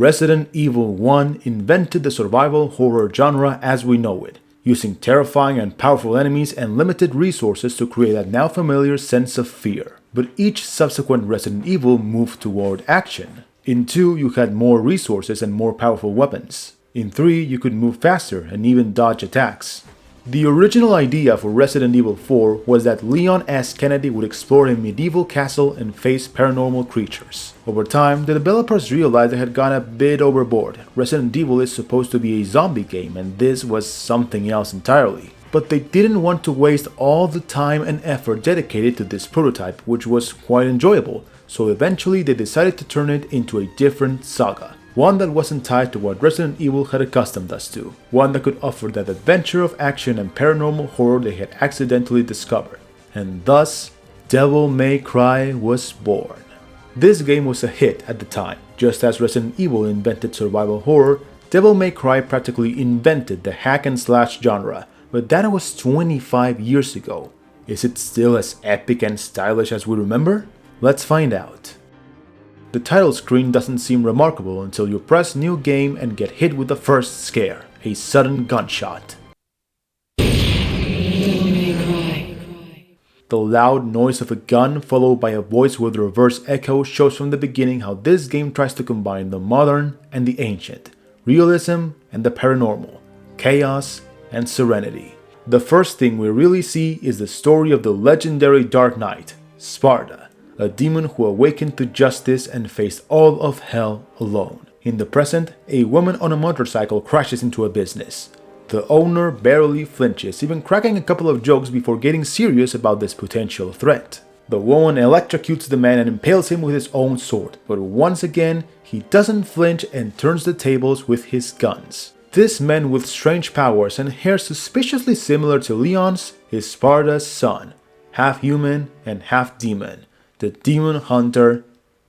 Resident Evil 1 invented the survival horror genre as we know it, using terrifying and powerful enemies and limited resources to create that now familiar sense of fear. But each subsequent Resident Evil moved toward action. In 2, you had more resources and more powerful weapons. In 3, you could move faster and even dodge attacks. The original idea for Resident Evil 4 was that Leon S. Kennedy would explore a medieval castle and face paranormal creatures. Over time, the developers realized they had gone a bit overboard. Resident Evil is supposed to be a zombie game, and this was something else entirely. But they didn't want to waste all the time and effort dedicated to this prototype, which was quite enjoyable, so eventually they decided to turn it into a different saga. One that wasn't tied to what Resident Evil had accustomed us to. One that could offer that adventure of action and paranormal horror they had accidentally discovered. And thus, Devil May Cry was born. This game was a hit at the time. Just as Resident Evil invented survival horror, Devil May Cry practically invented the hack and slash genre, but that was 25 years ago. Is it still as epic and stylish as we remember? Let's find out. The title screen doesn't seem remarkable until you press New Game and get hit with the first scare, a sudden gunshot. The loud noise of a gun followed by a voice with reverse echo shows from the beginning how this game tries to combine the modern and the ancient, realism and the paranormal, chaos and serenity. The first thing we really see is the story of the legendary Dark Knight, Sparta, a demon who awakened to justice and faced all of hell alone. In the present, a woman on a motorcycle crashes into a business. The owner barely flinches, even cracking a couple of jokes before getting serious about this potential threat. The woman electrocutes the man and impales him with his own sword, but once again, he doesn't flinch and turns the tables with his guns. This man with strange powers and hair suspiciously similar to Leon's is Sparta's son, half human and half demon, the demon hunter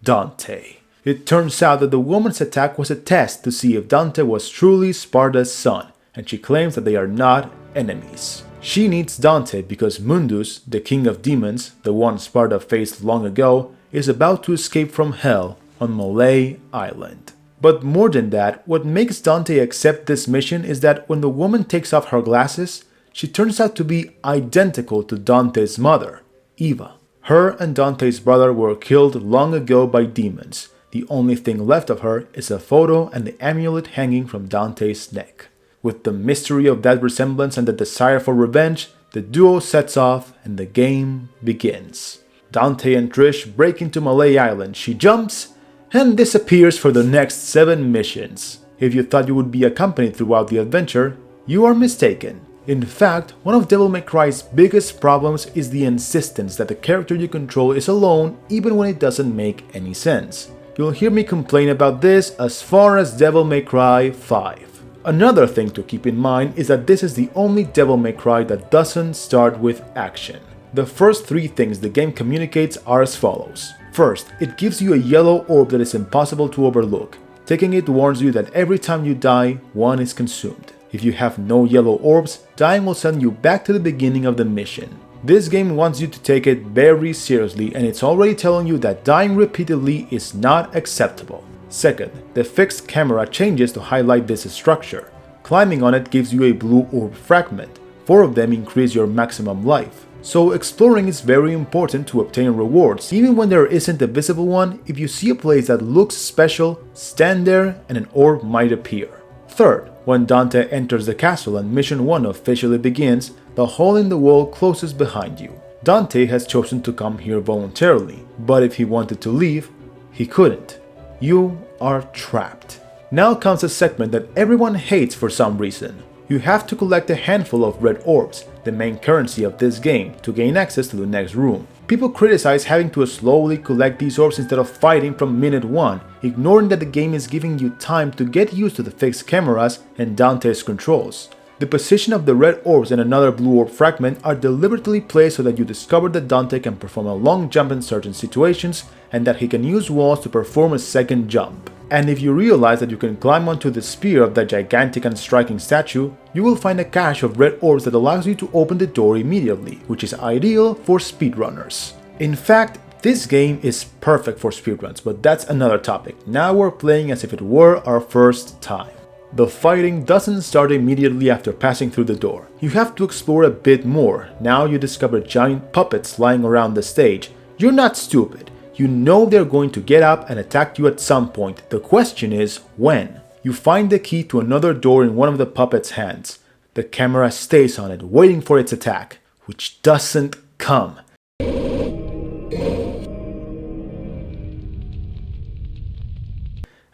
Dante. It turns out that the woman's attack was a test to see if Dante was truly Sparta's son, and she claims that they are not enemies. She needs Dante because Mundus, the king of demons, the one Sparta faced long ago, is about to escape from hell on Malay Island. But more than that, what makes Dante accept this mission is that when the woman takes off her glasses, she turns out to be identical to Dante's mother, Eva. Her and Dante's brother were killed long ago by demons. The only thing left of her is a photo and the amulet hanging from Dante's neck. With the mystery of that resemblance and the desire for revenge, the duo sets off and the game begins. Dante and Trish break into Malay Island. She jumps and disappears for the next 7 missions. If you thought you would be accompanied throughout the adventure, you are mistaken. In fact, one of Devil May Cry's biggest problems is the insistence that the character you control is alone even when it doesn't make any sense. You'll hear me complain about this as far as Devil May Cry 5. Another thing to keep in mind is that this is the only Devil May Cry that doesn't start with action. The first 3 things the game communicates are as follows. First, it gives you a yellow orb that is impossible to overlook. Taking it warns you that every time you die, one is consumed. If you have no yellow orbs, dying will send you back to the beginning of the mission. This game wants you to take it very seriously, and it's already telling you that dying repeatedly is not acceptable. Second, the fixed camera changes to highlight this structure. Climbing on it gives you a blue orb fragment. 4 of them increase your maximum life. So exploring is very important to obtain rewards. Even when there isn't a visible one, if you see a place that looks special, stand there and an orb might appear. Third, when Dante enters the castle and mission 1 officially begins, the hole in the wall closes behind you. Dante has chosen to come here voluntarily, but if he wanted to leave, he couldn't. You are trapped. Now comes a segment that everyone hates for some reason. You have to collect a handful of red orbs, the main currency of this game, to gain access to the next room. People criticize having to slowly collect these orbs instead of fighting from minute 1, ignoring that the game is giving you time to get used to the fixed cameras and Dante's controls. The position of the red orbs and another blue orb fragment are deliberately placed so that you discover that Dante can perform a long jump in certain situations and that he can use walls to perform a second jump. And if you realize that you can climb onto the spear of that gigantic and striking statue, you will find a cache of red orbs that allows you to open the door immediately, which is ideal for speedrunners. In fact, This game is perfect for speedruns, but that's another topic. Now we're playing as if it were our first time. The fighting doesn't start immediately after passing through the door. You have to explore a bit more. Now you discover giant puppets lying around the stage. You're not stupid. You know they're going to get up and attack you at some point. The question is, when? You find the key to another door in one of the puppets' hands. The camera stays on it, waiting for its attack, which doesn't come.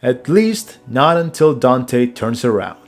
At least, not until Dante turns around.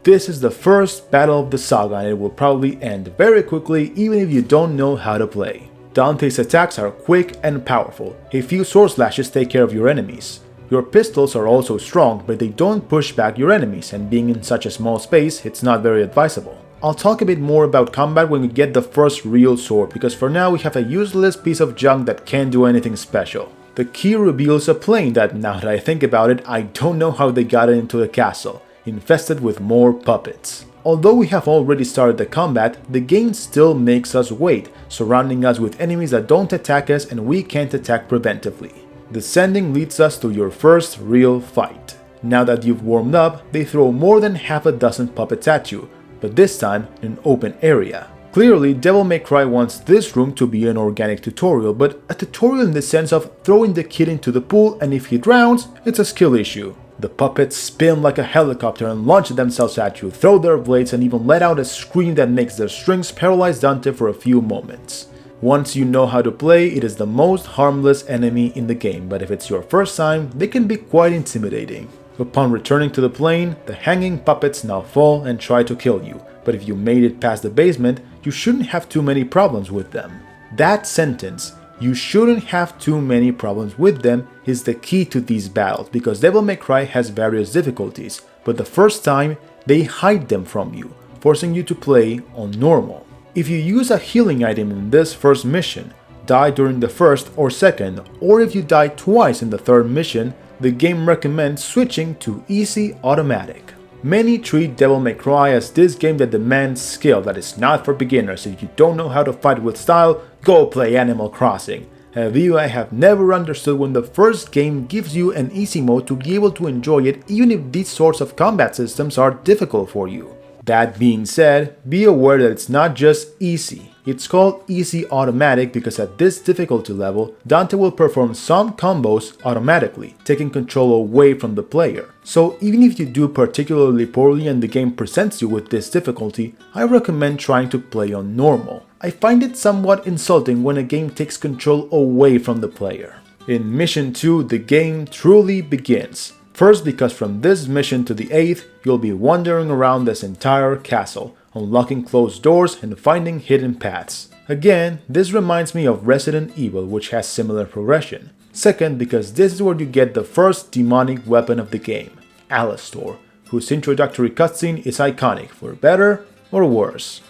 This is the first battle of the saga and it will probably end very quickly even if you don't know how to play. Dante's attacks are quick and powerful. A few sword slashes take care of your enemies. Your pistols are also strong, but they don't push back your enemies, and being in such a small space, it's not very advisable. I'll talk a bit more about combat when we get the first real sword, because for now we have a useless piece of junk that can't do anything special. The key reveals a plane that, now that I think about it, I don't know how they got it into the castle, infested with more puppets. Although we have already started the combat, the game still makes us wait, surrounding us with enemies that don't attack us and we can't attack preventively. Descending leads us to your first real fight. Now that you've warmed up, they throw more than half a dozen puppets at you, but this time in an open area. Clearly, Devil May Cry wants this room to be an organic tutorial, but a tutorial in the sense of throwing the kid into the pool and if he drowns, it's a skill issue. The puppets spin like a helicopter and launch themselves at you, throw their blades and even let out a scream that makes their strings paralyze Dante for a few moments. Once you know how to play, it is the most harmless enemy in the game, but if it's your first time, they can be quite intimidating. Upon returning to the plane, the hanging puppets now fall and try to kill you, but if you made it past the basement, you shouldn't have too many problems with them. That sentence, "you shouldn't have too many problems with them," is the key to these battles, because Devil May Cry has various difficulties, but the first time, they hide them from you, forcing you to play on normal. If you use a healing item in this first mission, die during the first or second, or if you die twice in the third mission, the game recommends switching to Easy Automatic. Many treat Devil May Cry as this game that demands skill that is not for beginners. If you don't know how to fight with style, go play Animal Crossing. A view I have never understood when the first game gives you an easy mode to be able to enjoy it even if these sorts of combat systems are difficult for you. That being said, be aware that it's not just easy. It's called Easy Automatic because at this difficulty level, Dante will perform some combos automatically, taking control away from the player. So even if you do particularly poorly and the game presents you with this difficulty, I recommend trying to play on normal. I find it somewhat insulting when a game takes control away from the player. In Mission 2, the game truly begins. First, because from this mission to the 8th, you'll be wandering around this entire castle, unlocking closed doors and finding hidden paths. Again, this reminds me of Resident Evil, which has similar progression. Second, because this is where you get the first demonic weapon of the game, Alastor, whose introductory cutscene is iconic, for better or worse.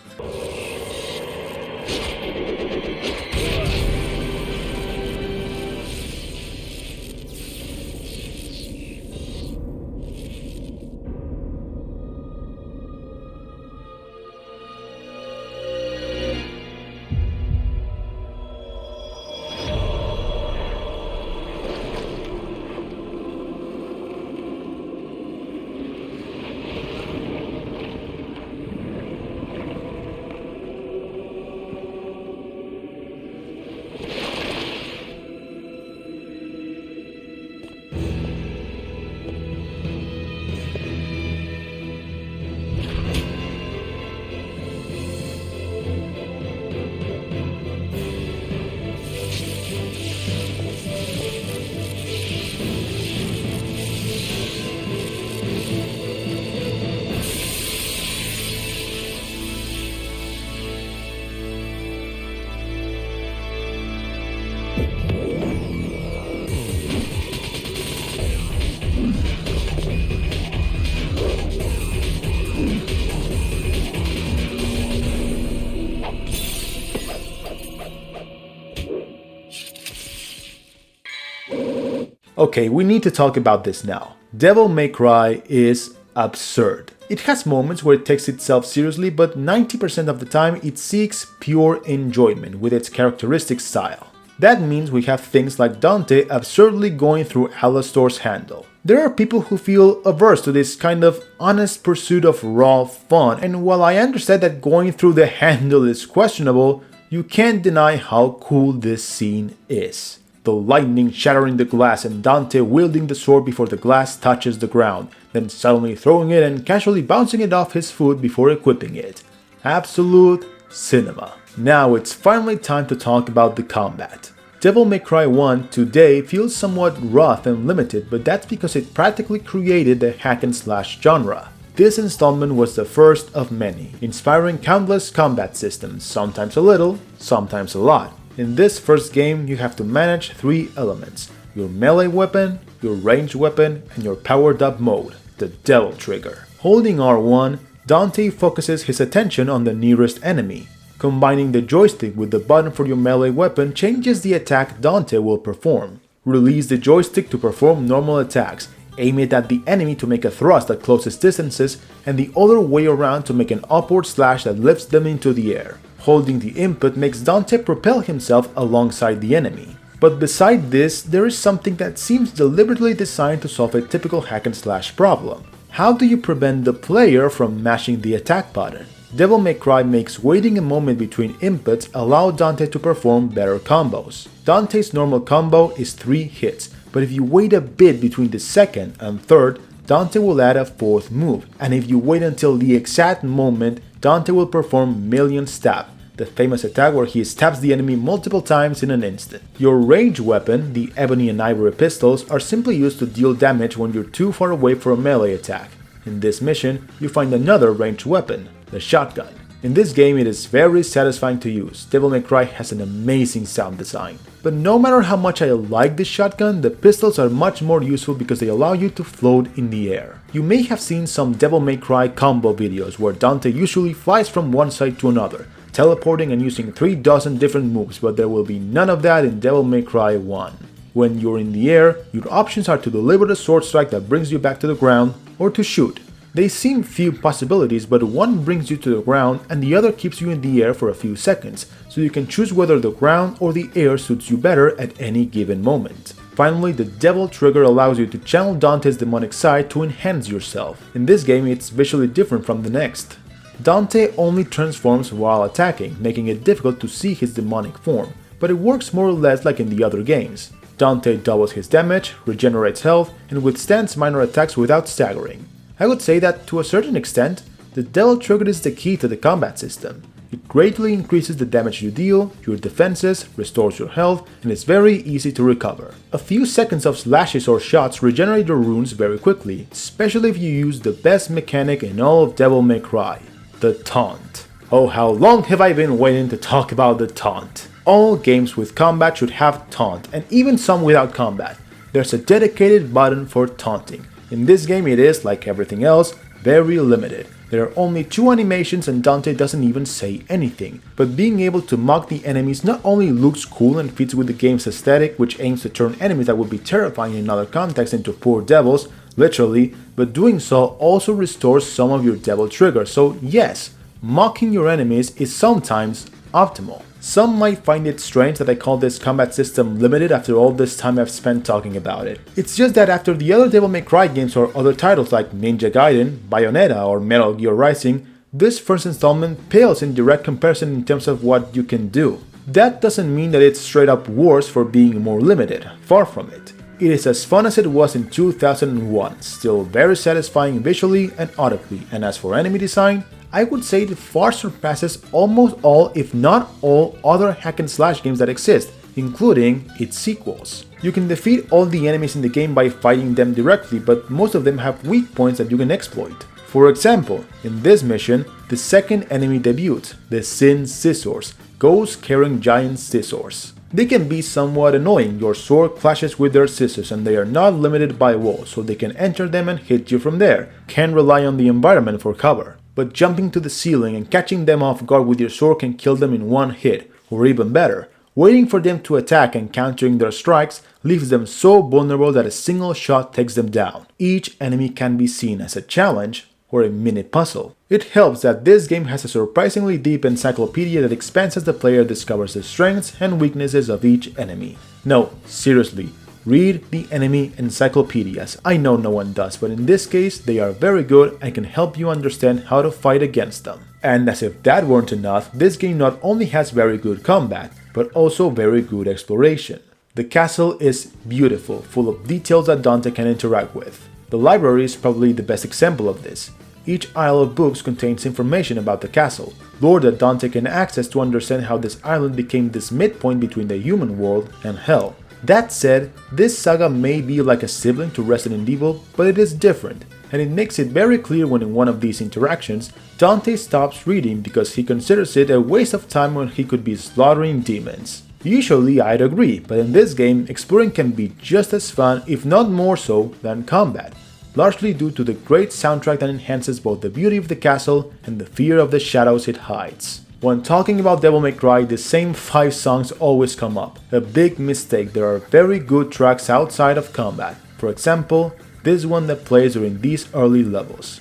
Okay, we need to talk about this now. Devil May Cry is absurd. It has moments where it takes itself seriously, but 90% of the time it seeks pure enjoyment with its characteristic style. That means we have things like Dante absurdly going through Alastor's handle. There are people who feel averse to this kind of honest pursuit of raw fun, and while I understand that going through the handle is questionable, you can't deny how cool this scene is. The lightning shattering the glass and Dante wielding the sword before the glass touches the ground, then suddenly throwing it and casually bouncing it off his foot before equipping it. Absolute cinema. Now it's finally time to talk about the combat. Devil May Cry 1 today feels somewhat rough and limited, but that's because it practically created the hack and slash genre. This installment was the first of many, inspiring countless combat systems, sometimes a little, sometimes a lot. In this first game, you have to manage 3 elements: your melee weapon, your ranged weapon, and your powered up mode, the Devil Trigger. Holding R1, Dante focuses his attention on the nearest enemy. Combining the joystick with the button for your melee weapon changes the attack Dante will perform. Release the joystick to perform normal attacks, aim it at the enemy to make a thrust at closest distances, and the other way around to make an upward slash that lifts them into the air. Holding the input makes Dante propel himself alongside the enemy. But beside this, there is something that seems deliberately designed to solve a typical hack and slash problem. How do you prevent the player from mashing the attack button? Devil May Cry makes waiting a moment between inputs allow Dante to perform better combos. Dante's normal combo is 3 hits, but if you wait a bit between the second and third, Dante will add a 4th move, and if you wait until the exact moment, Dante will perform Million Stab, the famous attack where he stabs the enemy multiple times in an instant. Your ranged weapon, the Ebony and Ivory pistols, are simply used to deal damage when you're too far away for a melee attack. In this mission, you find another ranged weapon, the shotgun. In this game it is very satisfying to use. Devil May Cry has an amazing sound design. But no matter how much I like this shotgun, the pistols are much more useful because they allow you to float in the air. You may have seen some Devil May Cry combo videos where Dante usually flies from one side to another, teleporting and using 3 dozen different moves, but there will be none of that in Devil May Cry 1. When you're in the air, your options are to deliver the sword strike that brings you back to the ground, or to shoot. They seem few possibilities, but one brings you to the ground and the other keeps you in the air for a few seconds, so you can choose whether the ground or the air suits you better at any given moment. Finally, the Devil Trigger allows you to channel Dante's demonic side to enhance yourself. In this game, it's visually different from the next. Dante only transforms while attacking, making it difficult to see his demonic form, but it works more or less like in the other games. Dante doubles his damage, regenerates health, and withstands minor attacks without staggering. I would say that to a certain extent, the Devil Trigger is the key to the combat system. It greatly increases the damage you deal, your defenses, restores your health, and is very easy to recover. A few seconds of slashes or shots regenerate your runes very quickly, especially if you use the best mechanic in all of Devil May Cry, the taunt. Oh, how long have I been waiting to talk about the taunt? All games with combat should have taunt, and even some without combat. There's a dedicated button for taunting. In this game it is, like everything else, very limited. There are only 2 animations and Dante doesn't even say anything, but being able to mock the enemies not only looks cool and fits with the game's aesthetic, which aims to turn enemies that would be terrifying in another context into poor devils, literally, but doing so also restores some of your Devil Trigger, so yes, mocking your enemies is sometimes optimal. Some might find it strange that I call this combat system limited after all this time I've spent talking about it. It's just that after the other Devil May Cry games or other titles like Ninja Gaiden, Bayonetta, or Metal Gear Rising, this first installment pales in direct comparison in terms of what you can do. That doesn't mean that it's straight up worse for being more limited, far from it. It is as fun as it was in 2001, still very satisfying visually and audibly, and as for enemy design, I would say it far surpasses almost all, if not all, other hack and slash games that exist, including its sequels. You can defeat all the enemies in the game by fighting them directly, but most of them have weak points that you can exploit. For example, in this mission, the second enemy debuts, the Sin Scissors, ghosts carrying giant scissors. They can be somewhat annoying. Your sword clashes with their scissors and they are not limited by walls, so they can enter them and hit you from there. Can rely on the environment for cover. But jumping to the ceiling and catching them off guard with your sword can kill them in one hit, or even better, waiting for them to attack and countering their strikes leaves them so vulnerable that a single shot takes them down. Each enemy can be seen as a challenge, or a mini puzzle. It helps that this game has a surprisingly deep encyclopedia that expands as the player discovers the strengths and weaknesses of each enemy. No, seriously, read the enemy encyclopedias. I know no one does, but in this case they are very good and can help you understand how to fight against them. And as if that weren't enough, this game not only has very good combat, but also very good exploration. The castle is beautiful, full of details that Dante can interact with. The library is probably the best example of this. Each aisle of books contains information about the castle, lore that Dante can access to understand how this island became this midpoint between the human world and hell. That said, this saga may be like a sibling to Resident Evil, but it is different, and it makes it very clear when in one of these interactions, Dante stops reading because he considers it a waste of time when he could be slaughtering demons. Usually I'd agree, but in this game, exploring can be just as fun, if not more so, than combat, largely due to the great soundtrack that enhances both the beauty of the castle and the fear of the shadows it hides. When talking about Devil May Cry, the same 5 songs always come up. A big mistake, there are very good tracks outside of combat. For example, this one that plays during these early levels.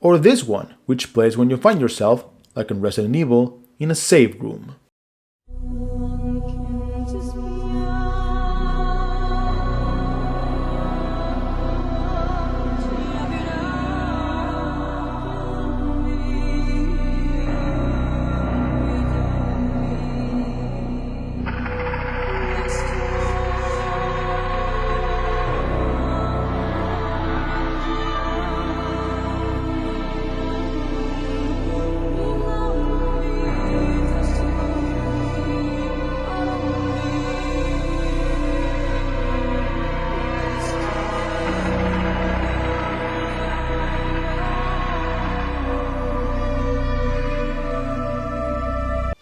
Or this one, which plays when you find yourself, like in Resident Evil, in a save room.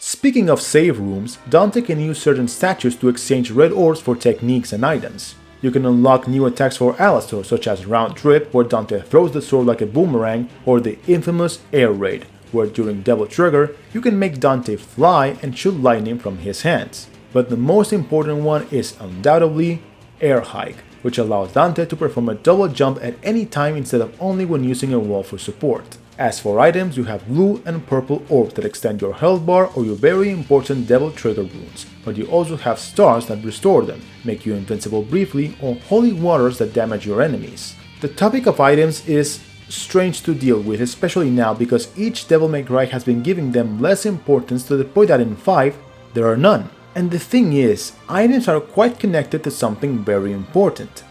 Speaking of save rooms, Dante can use certain statues to exchange red orbs for techniques and items. You can unlock new attacks for Alastor, such as Round Trip, where Dante throws the sword like a boomerang, or the infamous Air Raid, where during Devil Trigger, you can make Dante fly and shoot lightning from his hands. But the most important one is undoubtedly Air Hike, which allows Dante to perform a double jump at any time instead of only when using a wall for support. As for items, you have blue and purple orbs that extend your health bar or your very important Devil Trigger runes, but you also have stars that restore them, make you invincible briefly, or holy waters that damage your enemies. The topic of items is strange to deal with, especially now because each Devil May Cry has been giving them less importance to the point that in 5, there are none. And the thing is, items are quite connected to something very important: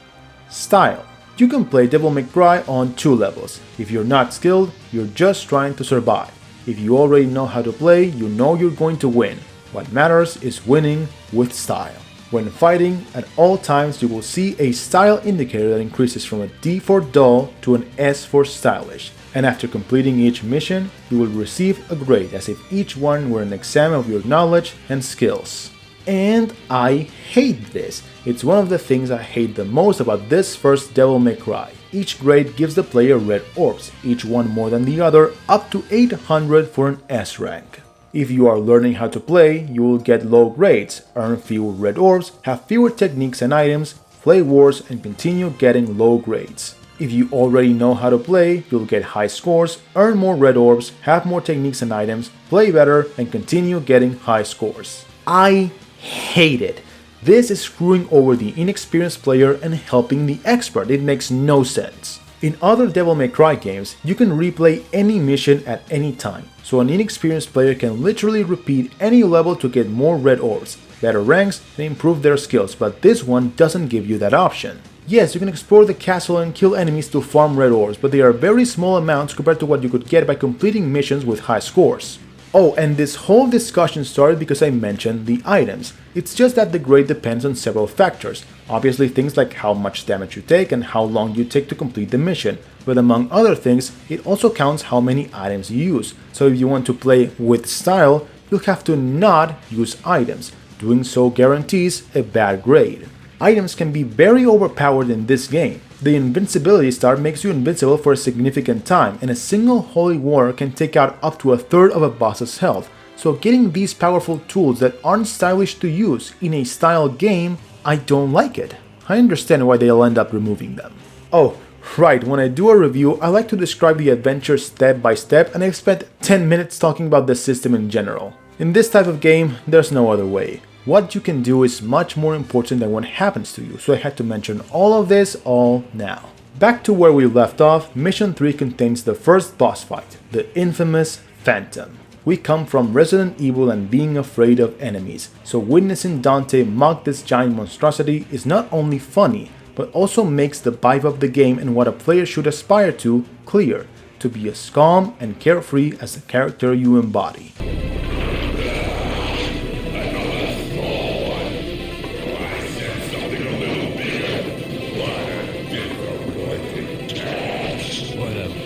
style. You can play Devil May Cry on 2 levels. If you're not skilled, you're just trying to survive. If you already know how to play, you know you're going to win. What matters is winning with style. When fighting, at all times you will see a style indicator that increases from a D for dull to an S for stylish. And after completing each mission, you will receive a grade as if each one were an exam of your knowledge and skills. And I hate this. It's one of the things I hate the most about this first Devil May Cry. Each grade gives the player red orbs, each one more than the other, up to 800 for an S rank. If you are learning how to play, you will get low grades, earn fewer red orbs, have fewer techniques and items, play wars, and continue getting low grades. If you already know how to play, you'll get high scores, earn more red orbs, have more techniques and items, play better, and continue getting high scores. I hate it. This is screwing over the inexperienced player and helping the expert. It makes no sense. In other Devil May Cry games, you can replay any mission at any time, so an inexperienced player can literally repeat any level to get more red orbs, better ranks, and improve their skills, but this one doesn't give you that option. Yes, you can explore the castle and kill enemies to farm red orbs, but they are very small amounts compared to what you could get by completing missions with high scores. Oh, and this whole discussion started because I mentioned the items. It's just that the grade depends on several factors. Obviously things like how much damage you take and how long you take to complete the mission, but among other things, it also counts how many items you use. So if you want to play with style, you'll have to not use items. Doing so guarantees a bad grade. Items can be very overpowered in this game. The invincibility star makes you invincible for a significant time, and a single holy water can take out up to a third of a boss's health. So getting these powerful tools that aren't stylish to use in a style game, I don't like it. I understand why they'll end up removing them. Oh, right, when I do a review, I like to describe the adventure step by step, and I've spent 10 minutes talking about the system in general. In this type of game, there's no other way. What you can do is much more important than what happens to you, so I had to mention all of this all now. Back to where we left off, Mission 3 contains the first boss fight, the infamous Phantom. We come from Resident Evil and being afraid of enemies, so witnessing Dante mock this giant monstrosity is not only funny, but also makes the vibe of the game and what a player should aspire to clear, to be as calm and carefree as the character you embody.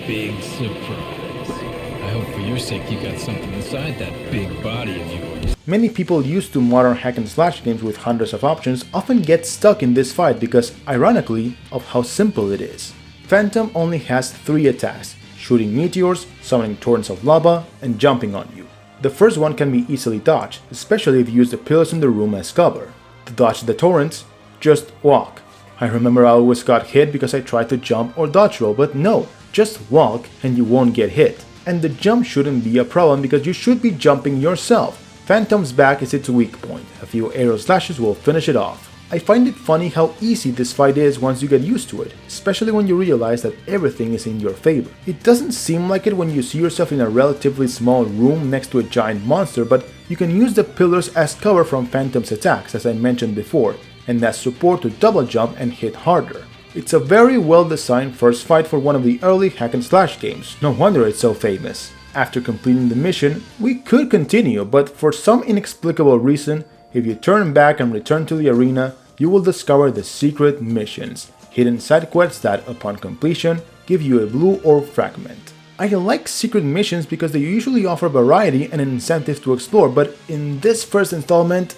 Big surprise. I hope for your sake you got something inside that big body of yours. Many people used to modern hack and slash games with hundreds of options often get stuck in this fight because, ironically, of how simple it is. Phantom only has 3 attacks: shooting meteors, summoning torrents of lava, and jumping on you. The first one can be easily dodged, especially if you use the pillars in the room as cover. To dodge the torrents, just walk. I remember I always got hit because I tried to jump or dodge roll, but no. Just walk and you won't get hit. And the jump shouldn't be a problem because you should be jumping yourself. Phantom's back is its weak point. A few arrow slashes will finish it off. I find it funny how easy this fight is once you get used to it, especially when you realize that everything is in your favor. It doesn't seem like it when you see yourself in a relatively small room next to a giant monster, but you can use the pillars as cover from Phantom's attacks, as I mentioned before, and as support to double jump and hit harder. It's a very well designed first fight for one of the early hack and slash games, no wonder it's so famous. After completing the mission, we could continue, but for some inexplicable reason, if you turn back and return to the arena, you will discover the secret missions, hidden side quests that, upon completion, give you a blue orb fragment. I like secret missions because they usually offer variety and an incentive to explore, but in this first installment,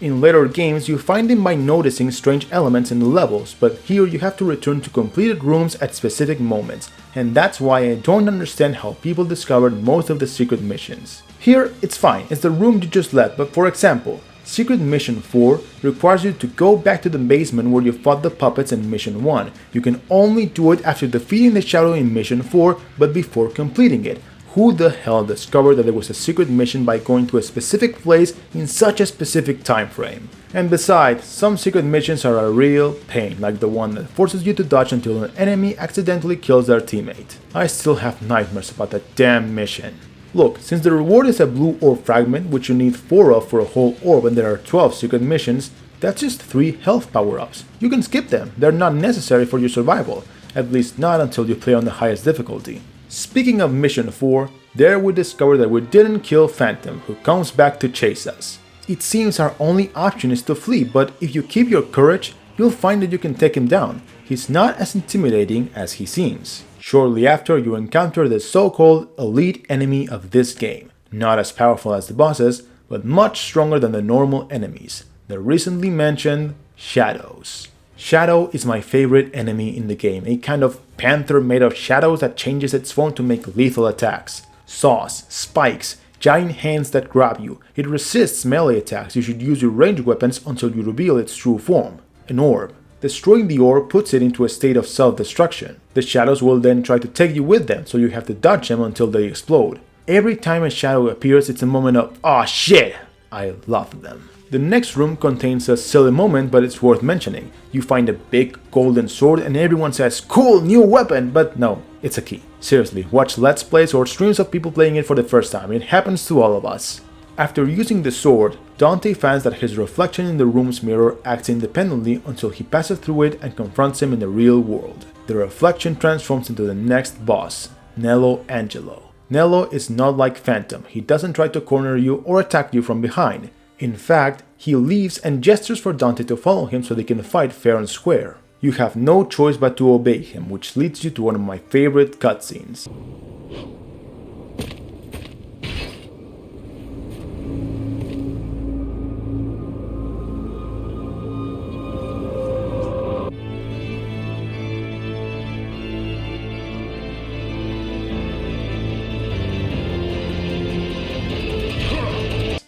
in later games, you find them by noticing strange elements in the levels, but here you have to return to completed rooms at specific moments, and that's why I don't understand how people discovered most of the secret missions. Here, it's fine, it's the room you just left, but for example, Secret Mission 4 requires you to go back to the basement where you fought the puppets in Mission 1. You can only do it after defeating the shadow in Mission 4, but before completing it. Who the hell discovered that there was a secret mission by going to a specific place in such a specific time frame? And besides, some secret missions are a real pain, like the one that forces you to dodge until an enemy accidentally kills their teammate. I still have nightmares about that damn mission. Look, since the reward is a blue orb fragment, which you need 4 of for a whole orb and there are 12 secret missions, that's just 3 health power-ups. You can skip them, they're not necessary for your survival, at least not until you play on the highest difficulty. Speaking of Mission 4, there we discover that we didn't kill Phantom, who comes back to chase us. It seems our only option is to flee, but if you keep your courage, you'll find that you can take him down. He's not as intimidating as he seems. Shortly after, you encounter the so-called elite enemy of this game. Not as powerful as the bosses, but much stronger than the normal enemies. The recently mentioned Shadows. Shadow is my favorite enemy in the game, a kind of panther made of shadows that changes its form to make lethal attacks. Saws, spikes, giant hands that grab you. It resists melee attacks. You should use your ranged weapons until you reveal its true form. An orb. Destroying the orb puts it into a state of self-destruction. The shadows will then try to take you with them, so you have to dodge them until they explode. Every time a shadow appears, it's a moment of "aw shit!" I love them. The next room contains a silly moment, but it's worth mentioning. You find a big golden sword and everyone says, "Cool, new weapon," but no, it's a key. Seriously, watch Let's Plays or streams of people playing it for the first time, it happens to all of us. After using the sword, Dante finds that his reflection in the room's mirror acts independently until he passes through it and confronts him in the real world. The reflection transforms into the next boss, Nello Angelo. Nello is not like Phantom, he doesn't try to corner you or attack you from behind. In fact, he leaves and gestures for Dante to follow him so they can fight fair and square. You have no choice but to obey him, which leads you to one of my favorite cutscenes.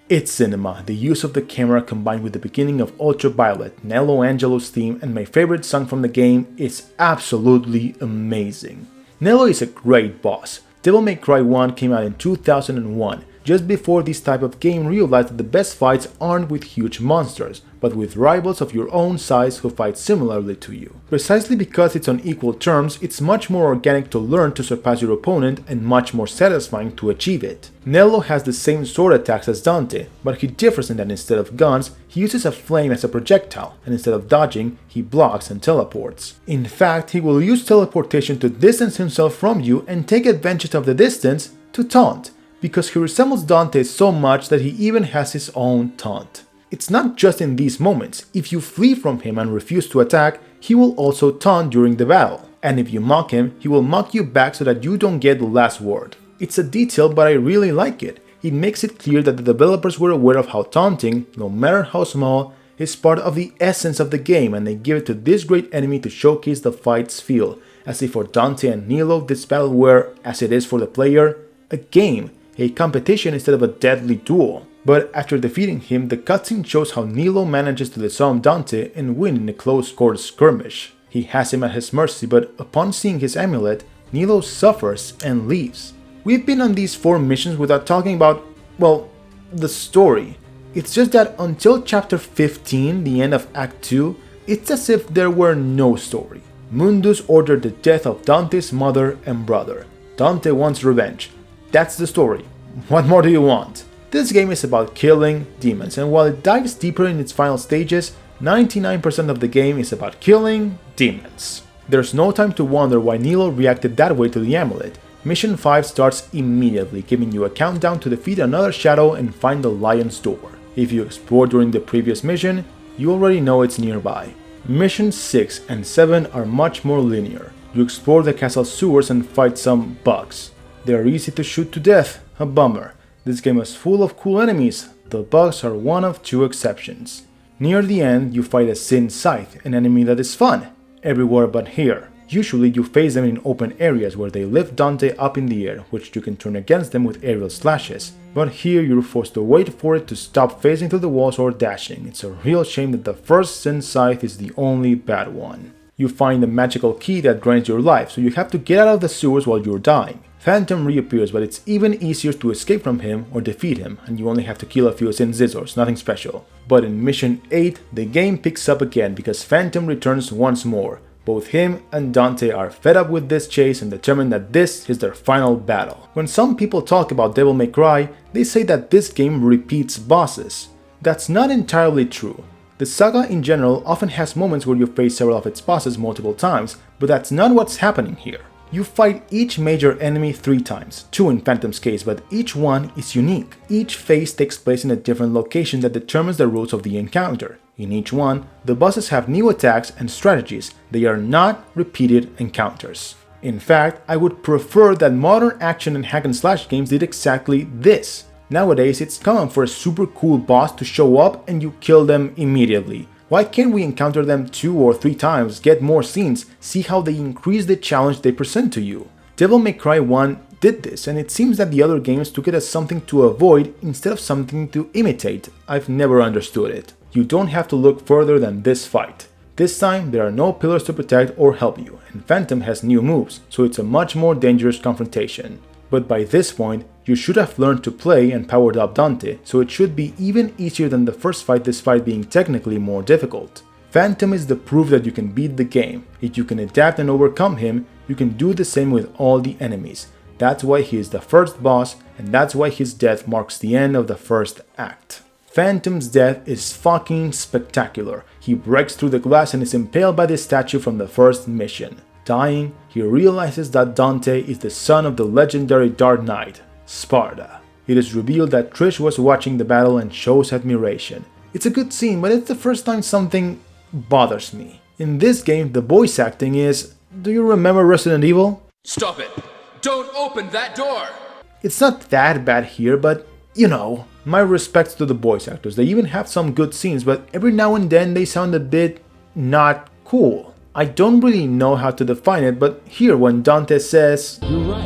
It's cinema, the use of the camera combined with the beginning of Ultraviolet, Nello Angelo's theme, and my favorite song from the game is absolutely amazing. Nello is a great boss. Devil May Cry 1 came out in 2001, just before this type of game realized that the best fights aren't with huge monsters, but with rivals of your own size who fight similarly to you. Precisely because it's on equal terms, it's much more organic to learn to surpass your opponent and much more satisfying to achieve it. Nello has the same sword attacks as Dante, but he differs in that instead of guns, he uses a flame as a projectile, and instead of dodging, he blocks and teleports. In fact, he will use teleportation to distance himself from you and take advantage of the distance to taunt, because he resembles Dante so much that he even has his own taunt. It's not just in these moments. If you flee from him and refuse to attack, he will also taunt during the battle. And if you mock him, he will mock you back so that you don't get the last word. It's a detail, but I really like it. It makes it clear that the developers were aware of how taunting, no matter how small, is part of the essence of the game, and they give it to this great enemy to showcase the fight's feel, as if for Dante and Nilo this battle were, as it is for the player, a game, a competition instead of a deadly duel. But after defeating him, the cutscene shows how Nilo manages to disarm Dante and win in a close-quarter skirmish. He has him at his mercy, but upon seeing his amulet, Nilo suffers and leaves. We've been on these 4 missions without talking about, well, the story. It's just that until chapter 15, the end of Act 2, it's as if there were no story. Mundus ordered the death of Dante's mother and brother. Dante wants revenge. That's the story. What more do you want? This game is about killing demons, and while it dives deeper in its final stages, 99% of the game is about killing demons. There's no time to wonder why Nilo reacted that way to the amulet. Mission 5 starts immediately, giving you a countdown to defeat another shadow and find the lion's door. If you explored during the previous mission, you already know it's nearby. Missions 6 and 7 are much more linear. You explore the castle sewers and fight some bugs. They are easy to shoot to death, a bummer. This game is full of cool enemies, the bugs are one of 2 exceptions. Near the end, you fight a Sin Scythe, an enemy that is fun, everywhere but here. Usually you face them in open areas where they lift Dante up in the air, which you can turn against them with aerial slashes. But here you're forced to wait for it to stop phasing through the walls or dashing. It's a real shame that the first Sin Scythe is the only bad one. You find a magical key that drains your life, so you have to get out of the sewers while you're dying. Phantom reappears, but it's even easier to escape from him or defeat him, and you only have to kill a few Sin Scissors, nothing special. But in Mission 8, the game picks up again because Phantom returns once more. Both him and Dante are fed up with this chase and determined that this is their final battle. When some people talk about Devil May Cry, they say that this game repeats bosses. That's not entirely true. The saga in general often has moments where you face several of its bosses multiple times, but that's not what's happening here. You fight each major enemy 3 times, 2 in Phantom's case, but each one is unique. Each phase takes place in a different location that determines the rules of the encounter. In each one, the bosses have new attacks and strategies. They are not repeated encounters. In fact, I would prefer that modern action and hack and slash games did exactly this. Nowadays, it's common for a super cool boss to show up and you kill them immediately. Why can't we encounter them 2 or 3 times, get more scenes, see how they increase the challenge they present to you? Devil May Cry 1 did this, and it seems that the other games took it as something to avoid instead of something to imitate. I've never understood it. You don't have to look further than this fight. This time, there are no pillars to protect or help you, and Phantom has new moves, so it's a much more dangerous confrontation. But by this point, you should have learned to play and powered up Dante, so it should be even easier than the first fight, despite being technically more difficult. Phantom is the proof that you can beat the game. If you can adapt and overcome him, you can do the same with all the enemies. That's why he is the first boss, and that's why his death marks the end of the first act. Phantom's death is fucking spectacular. He breaks through the glass and is impaled by the statue from the first mission. Dying, he realizes that Dante is the son of the legendary Dark Knight, Sparta. It is revealed that Trish was watching the battle and shows admiration. It's a good scene, but it's the first time something bothers me. In this game, the voice acting is... Do you remember Resident Evil? Stop it! Don't open that door! It's not that bad here, but you know, my respects to the voice actors. They even have some good scenes, but every now and then they sound a bit not cool. I don't really know how to define it, but here when Dante says, You're right.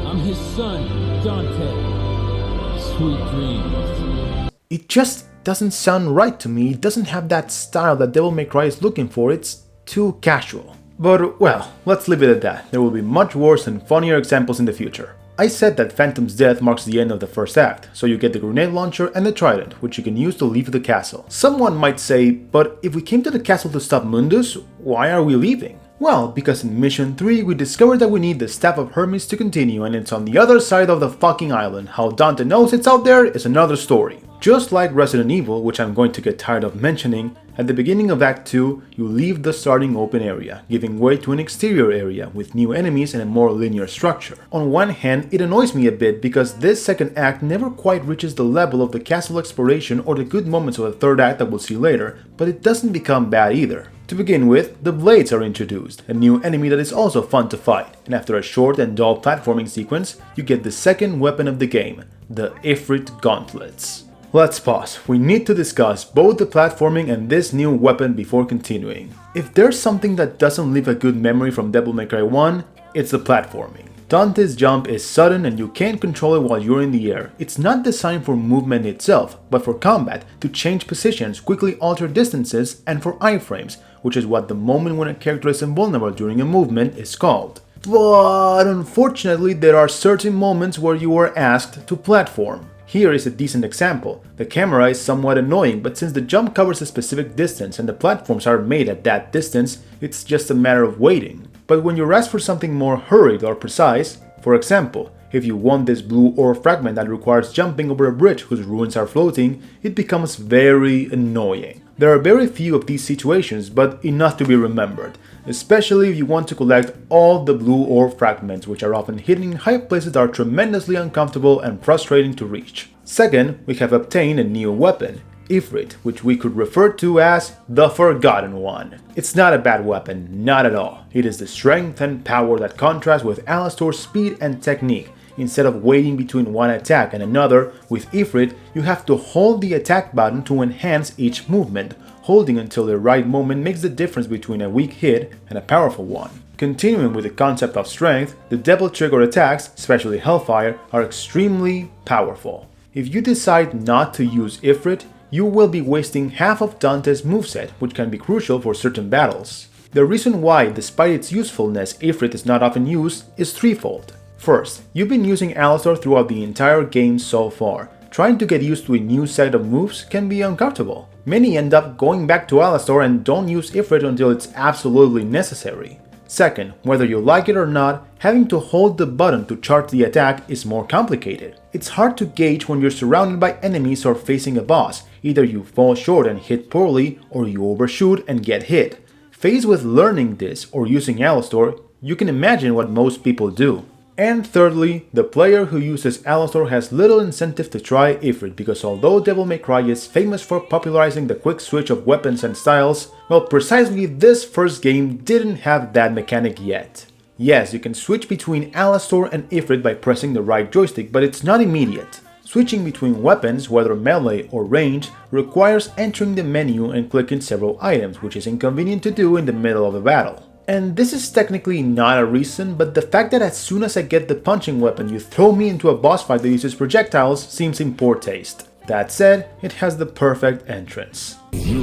I'm his son, Dante. Sweet dreams. It just doesn't sound right to me. It doesn't have that style that Devil May Cry is looking for. It's too casual. But well, let's leave it at that. There will be much worse and funnier examples in the future. I said that Phantom's death marks the end of the first act, so you get the grenade launcher and the trident, which you can use to leave the castle. Someone might say, but if we came to the castle to stop Mundus, why are we leaving? Well, because in Mission 3 we discovered that we need the Staff of Hermes to continue, and it's on the other side of the fucking island. How Dante knows it's out there is another story. Just like Resident Evil, which I'm going to get tired of mentioning, at the beginning of Act 2, you leave the starting open area, giving way to an exterior area with new enemies and a more linear structure. On one hand, it annoys me a bit because this second act never quite reaches the level of the castle exploration or the good moments of the third act that we'll see later, but it doesn't become bad either. To begin with, the blades are introduced, a new enemy that is also fun to fight, and after a short and dull platforming sequence, you get the second weapon of the game, the Ifrit Gauntlets. Let's pause. We need to discuss both the platforming and this new weapon before continuing. If there's something that doesn't leave a good memory from Devil May Cry 1, it's the platforming. Dante's jump is sudden and you can't control it while you're in the air. It's not designed for movement itself, but for combat, to change positions, quickly alter distances, and for iframes, which is what the moment when a character is invulnerable during a movement is called. But unfortunately, there are certain moments where you are asked to platform. Here is a decent example. The camera is somewhat annoying, but since the jump covers a specific distance and the platforms are made at that distance, it's just a matter of waiting. But when you're asked for something more hurried or precise, for example, if you want this blue ore fragment that requires jumping over a bridge whose ruins are floating, it becomes very annoying. There are very few of these situations, but enough to be remembered, especially if you want to collect all the blue ore fragments, which are often hidden in high places that are tremendously uncomfortable and frustrating to reach. Second, we have obtained a new weapon, Ifrit, which we could refer to as the Forgotten One. It's not a bad weapon, not at all. It is the strength and power that contrasts with Alastor's speed and technique. Instead of waiting between one attack and another, with Ifrit, you have to hold the attack button to enhance each movement. Holding until the right moment makes the difference between a weak hit and a powerful one. Continuing with the concept of strength, the double trigger attacks, especially Hellfire, are extremely powerful. If you decide not to use Ifrit, you will be wasting half of Dante's moveset, which can be crucial for certain battles. The reason why, despite its usefulness, Ifrit is not often used is threefold. First, you've been using Alastor throughout the entire game so far. Trying to get used to a new set of moves can be uncomfortable. Many end up going back to Alastor and don't use Ifrit until it's absolutely necessary. Second, whether you like it or not, having to hold the button to charge the attack is more complicated. It's hard to gauge when you're surrounded by enemies or facing a boss. Either you fall short and hit poorly, or you overshoot and get hit. Faced with learning this or using Alastor, you can imagine what most people do. And thirdly, the player who uses Alastor has little incentive to try Ifrit, because although Devil May Cry is famous for popularizing the quick switch of weapons and styles, well, precisely this first game didn't have that mechanic yet. Yes, you can switch between Alastor and Ifrit by pressing the right joystick, but it's not immediate. Switching between weapons, whether melee or ranged, requires entering the menu and clicking several items, which is inconvenient to do in the middle of a battle. And this is technically not a reason, but the fact that as soon as I get the punching weapon you throw me into a boss fight that uses projectiles seems in poor taste. That said, it has the perfect entrance. Are you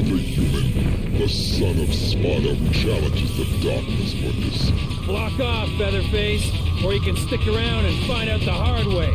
the human, the son of Sparta challenges the darkness for this. Block off, Featherface, or you can stick around and find out the hard way.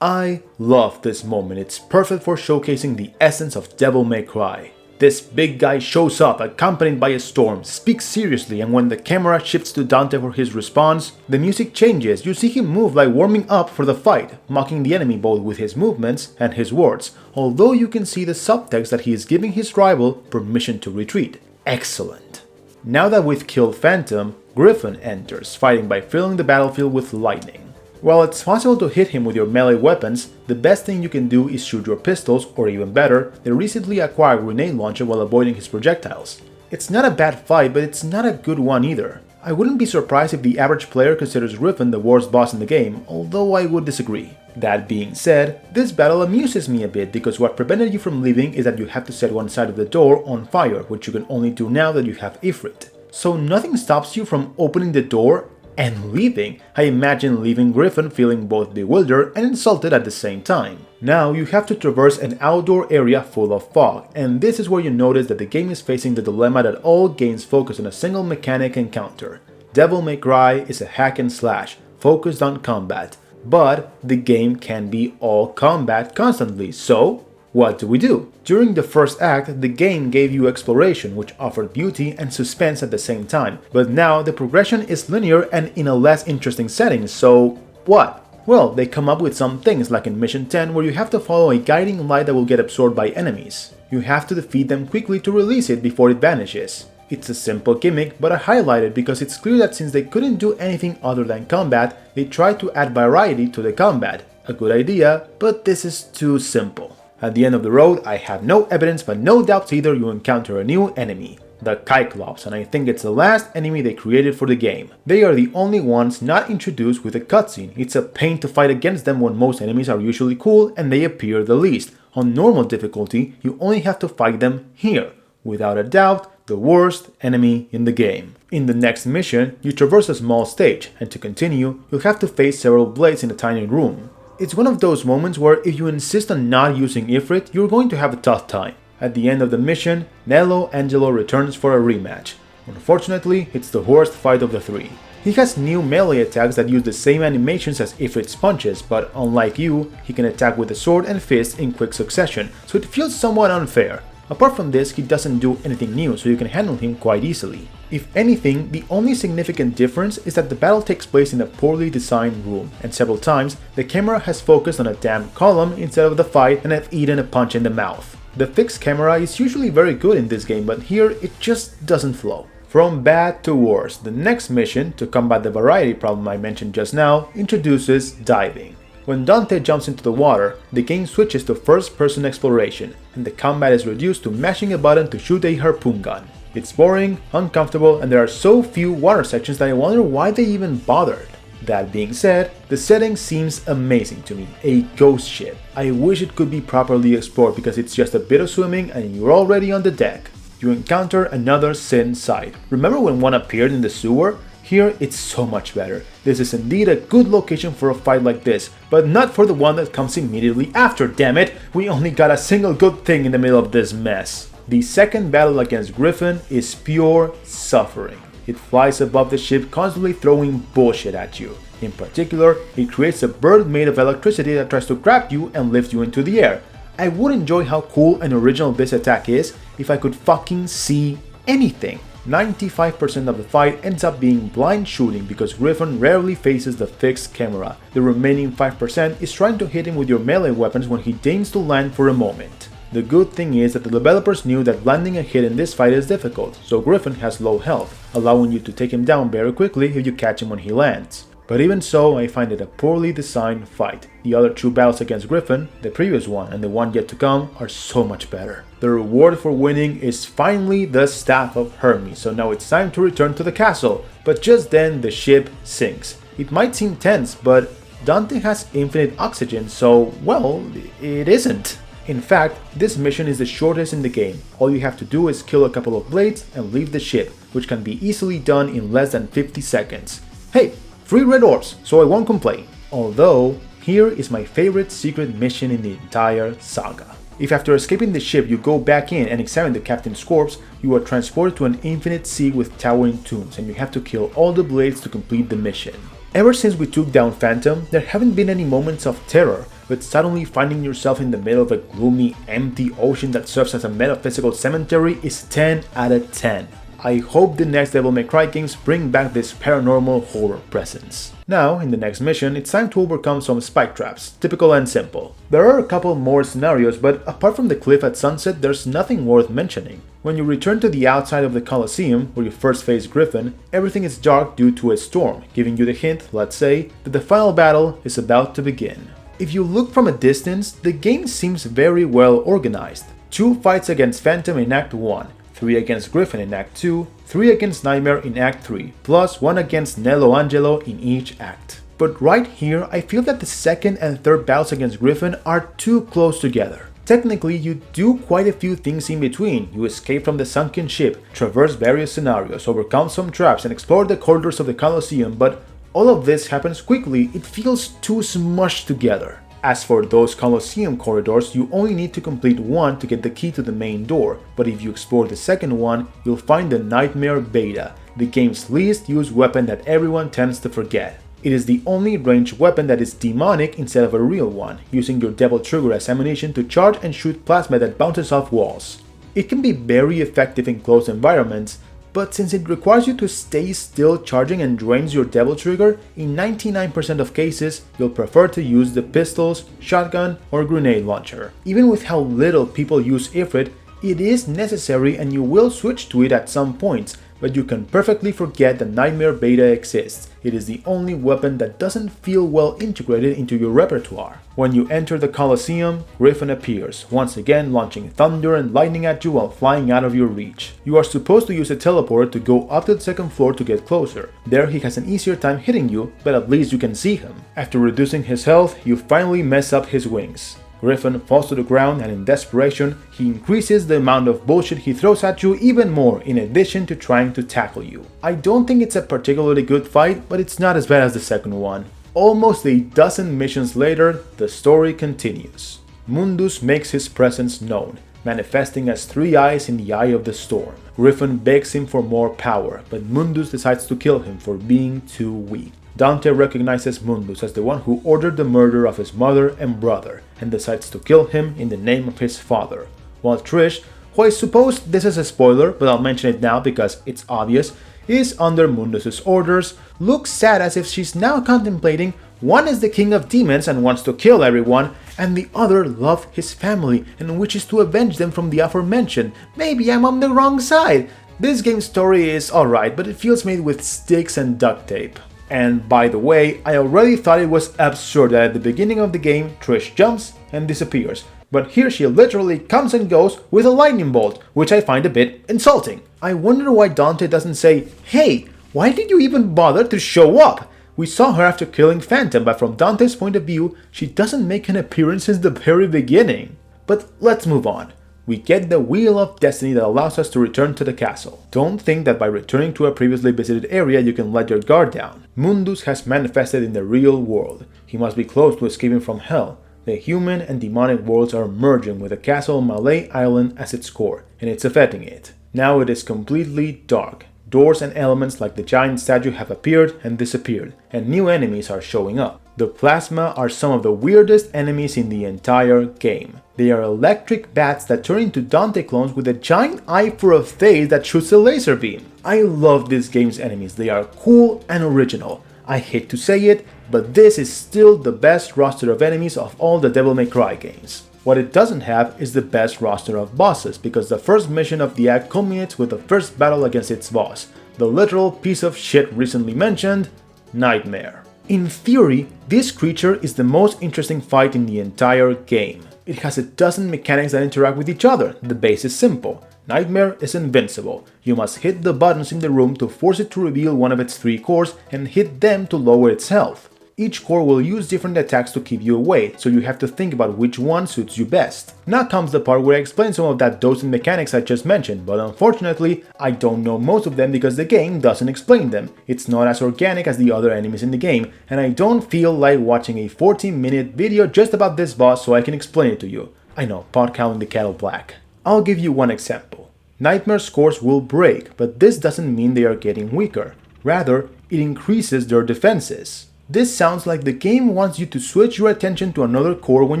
I love this moment. It's perfect for showcasing the essence of Devil May Cry. This big guy shows up accompanied by a storm, speaks seriously, and when the camera shifts to Dante for his response, the music changes. You see him move like warming up for the fight, mocking the enemy both with his movements and his words, although you can see the subtext that he is giving his rival permission to retreat. Excellent. Now that we've killed Phantom, Griffin enters, fighting by filling the battlefield with lightning. While it's possible to hit him with your melee weapons, the best thing you can do is shoot your pistols, or even better, the recently acquired grenade launcher while avoiding his projectiles. It's not a bad fight, but it's not a good one either. I wouldn't be surprised if the average player considers Griffin the worst boss in the game, although I would disagree. That being said, this battle amuses me a bit because what prevented you from leaving is that you have to set one side of the door on fire, which you can only do now that you have Ifrit. So nothing stops you from opening the door and leaving. I imagine leaving Griffin feeling both bewildered and insulted at the same time. Now you have to traverse an outdoor area full of fog, and this is where you notice that the game is facing the dilemma that all games focus on a single mechanic encounter. Devil May Cry is a hack and slash, focused on combat, but the game can be all combat constantly, so what do? During the first act, the game gave you exploration, which offered beauty and suspense at the same time, but now the progression is linear and in a less interesting setting, so what? Well, they come up with some things like in Mission 10 where you have to follow a guiding light that will get absorbed by enemies. You have to defeat them quickly to release it before it vanishes. It's a simple gimmick, but I highlight it because it's clear that since they couldn't do anything other than combat, they tried to add variety to the combat. A good idea, but this is too simple. At the end of the road, I have no evidence but no doubts either you encounter a new enemy, the Cyclops, and I think it's the last enemy they created for the game. They are the only ones not introduced with a cutscene. It's a pain to fight against them when most enemies are usually cool and they appear the least. On normal difficulty, you only have to fight them here. Without a doubt, the worst enemy in the game. In the next mission, you traverse a small stage, and to continue, you'll have to face several blades in a tiny room. It's one of those moments where if you insist on not using Ifrit, you're going to have a tough time. At the end of the mission, Nello Angelo returns for a rematch. Unfortunately, it's the worst fight of the three. He has new melee attacks that use the same animations as Ifrit's punches, but unlike you, he can attack with the sword and fist in quick succession, so it feels somewhat unfair. Apart from this, he doesn't do anything new, so you can handle him quite easily. If anything, the only significant difference is that the battle takes place in a poorly designed room, and several times the camera has focused on a damn column instead of the fight and I've eaten a punch in the mouth. The fixed camera is usually very good in this game, but here it just doesn't flow. From bad to worse, the next mission, to combat the variety problem I mentioned just now, introduces diving. When Dante jumps into the water, the game switches to first-person exploration, and the combat is reduced to mashing a button to shoot a harpoon gun. It's boring, uncomfortable, and there are so few water sections that I wonder why they even bothered. That being said, the setting seems amazing to me, a ghost ship. I wish it could be properly explored because it's just a bit of swimming and you're already on the deck. You encounter another Sin site. Remember when one appeared in the sewer? Here it's so much better. This is indeed a good location for a fight like this, but not for the one that comes immediately after, damn it! We only got a single good thing in the middle of this mess. The second battle against Griffin is pure suffering. It flies above the ship constantly throwing bullshit at you. In particular, it creates a bird made of electricity that tries to grab you and lift you into the air. I would enjoy how cool and original this attack is if I could fucking see anything. 95% of the fight ends up being blind shooting because Griffin rarely faces the fixed camera. The remaining 5% is trying to hit him with your melee weapons when he deigns to land for a moment. The good thing is that the developers knew that landing a hit in this fight is difficult, so Griffin has low health, allowing you to take him down very quickly if you catch him when he lands. But even so, I find it a poorly designed fight. The other two battles against Griffin, the previous one and the one yet to come, are so much better. The reward for winning is finally the Staff of Hermes, so now it's time to return to the castle. But just then the ship sinks. It might seem tense, but Dante has infinite oxygen, so, well, it isn't. In fact, this mission is the shortest in the game. All you have to do is kill a couple of blades and leave the ship, which can be easily done in less than 50 seconds. Hey! Free red orbs, so I won't complain. Although, here is my favorite secret mission in the entire saga. If after escaping the ship you go back in and examine the captain's corpse, you are transported to an infinite sea with towering tombs and you have to kill all the blades to complete the mission. Ever since we took down Phantom, there haven't been any moments of terror, but suddenly finding yourself in the middle of a gloomy, empty ocean that serves as a metaphysical cemetery is 10 out of 10. I hope the next Devil May Cry games bring back this paranormal horror presence. Now, in the next mission, it's time to overcome some spike traps, typical and simple. There are a couple more scenarios, but apart from the cliff at sunset, there's nothing worth mentioning. When you return to the outside of the Colosseum, where you first face Griffin, everything is dark due to a storm, giving you the hint, let's say, that the final battle is about to begin. If you look from a distance, the game seems very well organized. 2 fights against Phantom in Act 1, 3 against Griffin in Act 2, 3 against Nightmare in Act 3, plus 1 against Nello Angelo in each act. But right here, I feel that the second and third battles against Griffin are too close together. Technically, you do quite a few things in between. You escape from the sunken ship, traverse various scenarios, overcome some traps, and explore the corridors of the Colosseum, but all of this happens quickly. It feels too smushed together. As for those Colosseum corridors, you only need to complete one to get the key to the main door, but if you explore the second one, you'll find the Nightmare Beta, the game's least used weapon that everyone tends to forget. It is the only ranged weapon that is demonic instead of a real one, using your Devil Trigger as ammunition to charge and shoot plasma that bounces off walls. It can be very effective in close environments, but since it requires you to stay still charging and drains your Devil Trigger, in 99% of cases, you'll prefer to use the pistols, shotgun, or grenade launcher. Even with how little people use Ifrit, it is necessary and you will switch to it at some points, but you can perfectly forget that Nightmare Beta exists. It is the only weapon that doesn't feel well integrated into your repertoire. When you enter the Colosseum, Griffin appears, once again launching thunder and lightning at you while flying out of your reach. You are supposed to use a teleporter to go up to the second floor to get closer. There he has an easier time hitting you, but at least you can see him. After reducing his health, you finally mess up his wings. Griffin falls to the ground and in desperation, he increases the amount of bullshit he throws at you even more in addition to trying to tackle you. I don't think it's a particularly good fight, but it's not as bad as the second one. Almost a dozen missions later, the story continues. Mundus makes his presence known, manifesting as 3 eyes in the eye of the storm. Griffin begs him for more power, but Mundus decides to kill him for being too weak. Dante recognizes Mundus as the one who ordered the murder of his mother and brother, and decides to kill him in the name of his father. While Trish, who I suppose this is a spoiler, but I'll mention it now because it's obvious, is under Mundus' orders, looks sad as if she's now contemplating one is the king of demons and wants to kill everyone, and the other loves his family and wishes to avenge them from the aforementioned. Maybe I'm on the wrong side. This game's story is alright, but it feels made with sticks and duct tape. And by the way, I already thought it was absurd that at the beginning of the game, Trish jumps and disappears, but here she literally comes and goes with a lightning bolt, which I find a bit insulting. I wonder why Dante doesn't say, "Hey, why did you even bother to show up?" We saw her after killing Phantom, but from Dante's point of view, she doesn't make an appearance since the very beginning. But let's move on. We get the Wheel of Destiny that allows us to return to the castle. Don't think that by returning to a previously visited area you can let your guard down. Mundus has manifested in the real world. He must be close to escaping from hell. The human and demonic worlds are merging with the castle Malay Island as its core, and it's affecting it. Now it is completely dark. Doors and elements like the giant statue have appeared and disappeared, and new enemies are showing up. The plasma are some of the weirdest enemies in the entire game. They are electric bats that turn into Dante clones with a giant eye for a face that shoots a laser beam. I love this game's enemies, they are cool and original. I hate to say it, but this is still the best roster of enemies of all the Devil May Cry games. What it doesn't have is the best roster of bosses, because the first mission of the act culminates with the first battle against its boss, the literal piece of shit recently mentioned, Nightmare. In theory, this creature is the most interesting fight in the entire game. It has a dozen mechanics that interact with each other. The base is simple. Nightmare is invincible. You must hit the buttons in the room to force it to reveal one of its 3 cores and hit them to lower its health. Each core will use different attacks to keep you away, so you have to think about which one suits you best. Now comes the part where I explain some of that dozen mechanics I just mentioned, but unfortunately, I don't know most of them because the game doesn't explain them. It's not as organic as the other enemies in the game, and I don't feel like watching a 14-minute video just about this boss so I can explain it to you. I know, pot calling the kettle black. I'll give you one example. Nightmare scores will break, but this doesn't mean they are getting weaker. Rather, it increases their defenses. This sounds like the game wants you to switch your attention to another core when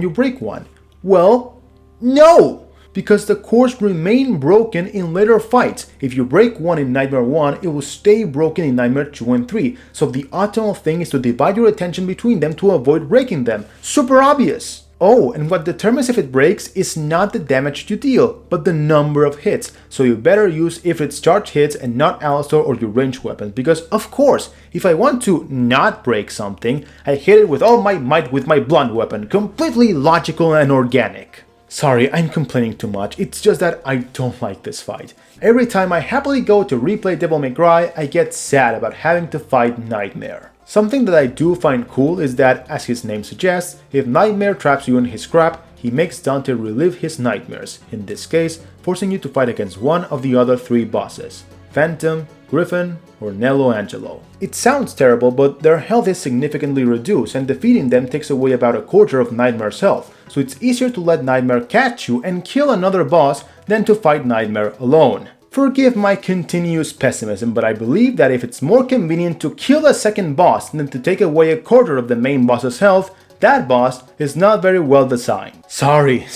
you break one. Well, no! Because the cores remain broken in later fights. If you break one in Nightmare 1, it will stay broken in Nightmare 2 and 3. So the optimal thing is to divide your attention between them to avoid breaking them. Super obvious! Oh, and what determines if it breaks is not the damage you deal, but the number of hits. So you better use Ifrit's charge hits and not Alistar or your ranged weapons, because of course, if I want to not break something, I hit it with all my might with my blunt weapon, completely logical and organic. Sorry, I'm complaining too much, it's just that I don't like this fight. Every time I happily go to replay Devil May Cry, I get sad about having to fight Nightmare. Something that I do find cool is that, as his name suggests, if Nightmare traps you in his trap, he makes Dante relive his nightmares, in this case, forcing you to fight against one of the other 3 bosses, Phantom, Griffin, or Nello Angelo. It sounds terrible, but their health is significantly reduced, and defeating them takes away about a quarter of Nightmare's health, so it's easier to let Nightmare catch you and kill another boss than to fight Nightmare alone. Forgive my continuous pessimism, but I believe that if it's more convenient to kill a second boss than to take away a quarter of the main boss's health, that boss is not very well designed. Sorry,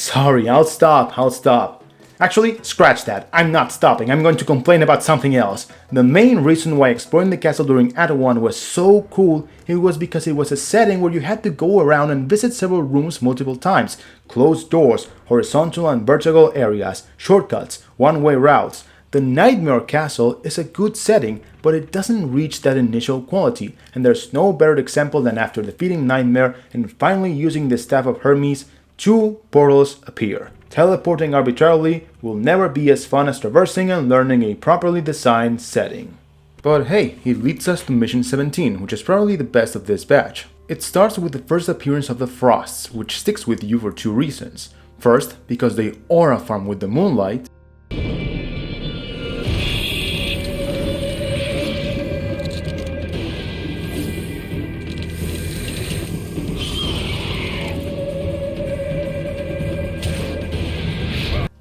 I'll stop. Actually, scratch that. I'm not stopping. I'm going to complain about something else. The main reason why exploring the castle during Act 1 was so cool, it was because it was a setting where you had to go around and visit several rooms multiple times, closed doors, horizontal and vertical areas, shortcuts, one-way routes. The Nightmare Castle is a good setting, but it doesn't reach that initial quality, and there's no better example than after defeating Nightmare and finally using the Staff of Hermes, 2 portals appear. Teleporting arbitrarily will never be as fun as traversing and learning a properly designed setting. But hey, it leads us to Mission 17, which is probably the best of this batch. It starts with the first appearance of the Frosts, which sticks with you for 2 reasons. First, because they aura farm with the moonlight,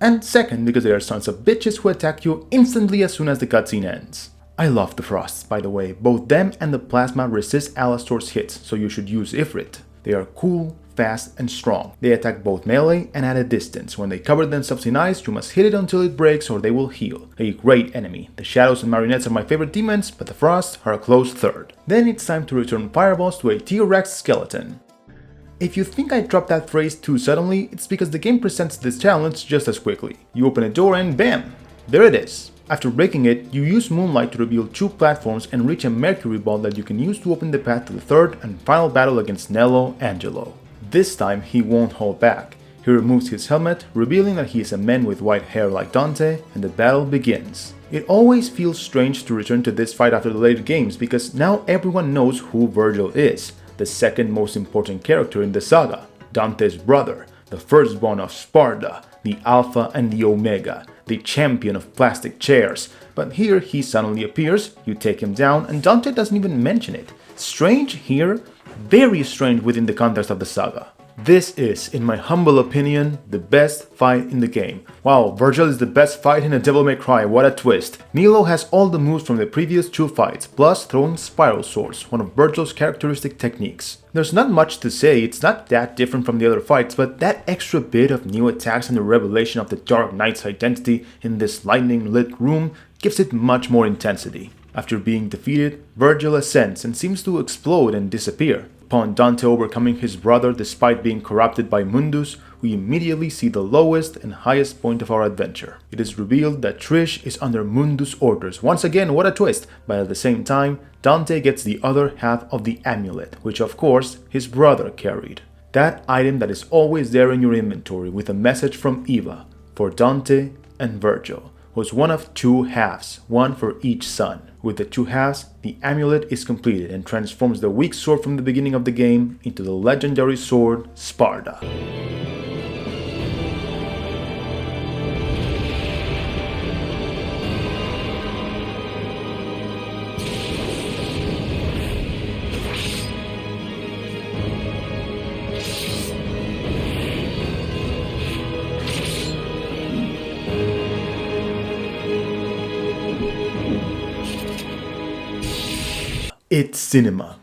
and second, because they are sons of bitches who attack you instantly as soon as the cutscene ends. I love the Frosts, by the way. Both them and the Plasma resist Alastor's hits, so you should use Ifrit. They are cool, fast, and strong. They attack both melee and at a distance. When they cover themselves in ice, you must hit it until it breaks or they will heal. A great enemy. The Shadows and Marionettes are my favorite demons, but the Frosts are a close third. Then it's time to return fireballs to a T-Rex skeleton. If you think I dropped that phrase too suddenly, it's because the game presents this challenge just as quickly. You open a door and bam! There it is. After breaking it, you use Moonlight to reveal 2 platforms and reach a Mercury ball that you can use to open the path to the third and final battle against Nello Angelo. This time he won't hold back. He removes his helmet, revealing that he is a man with white hair like Dante, and the battle begins. It always feels strange to return to this fight after the later games because now everyone knows who Virgil is. The second most important character in the saga, Dante's brother, the firstborn of Sparta, the Alpha and the Omega, the champion of plastic chairs. But here he suddenly appears, you take him down, and Dante doesn't even mention it. Strange here, very strange within the context of the saga. This is, in my humble opinion, the best fight in the game. Wow, Virgil is the best fight in a Devil May Cry, what a twist. Nilo has all the moves from the previous 2 fights, plus throwing spiral swords, one of Virgil's characteristic techniques. There's not much to say, it's not that different from the other fights, but that extra bit of new attacks and the revelation of the Dark Knight's identity in this lightning-lit room gives it much more intensity. After being defeated, Virgil ascends and seems to explode and disappear. Upon Dante overcoming his brother despite being corrupted by Mundus, we immediately see the lowest and highest point of our adventure. It is revealed that Trish is under Mundus' orders. Once again, what a twist! But at the same time, Dante gets the other half of the amulet, which of course his brother carried. That item that is always there in your inventory with a message from Eva, for Dante and Virgil, was one of 2 halves, one for each son. With the 2 halves, the amulet is completed and transforms the weak sword from the beginning of the game into the legendary sword Sparta. It's cinema.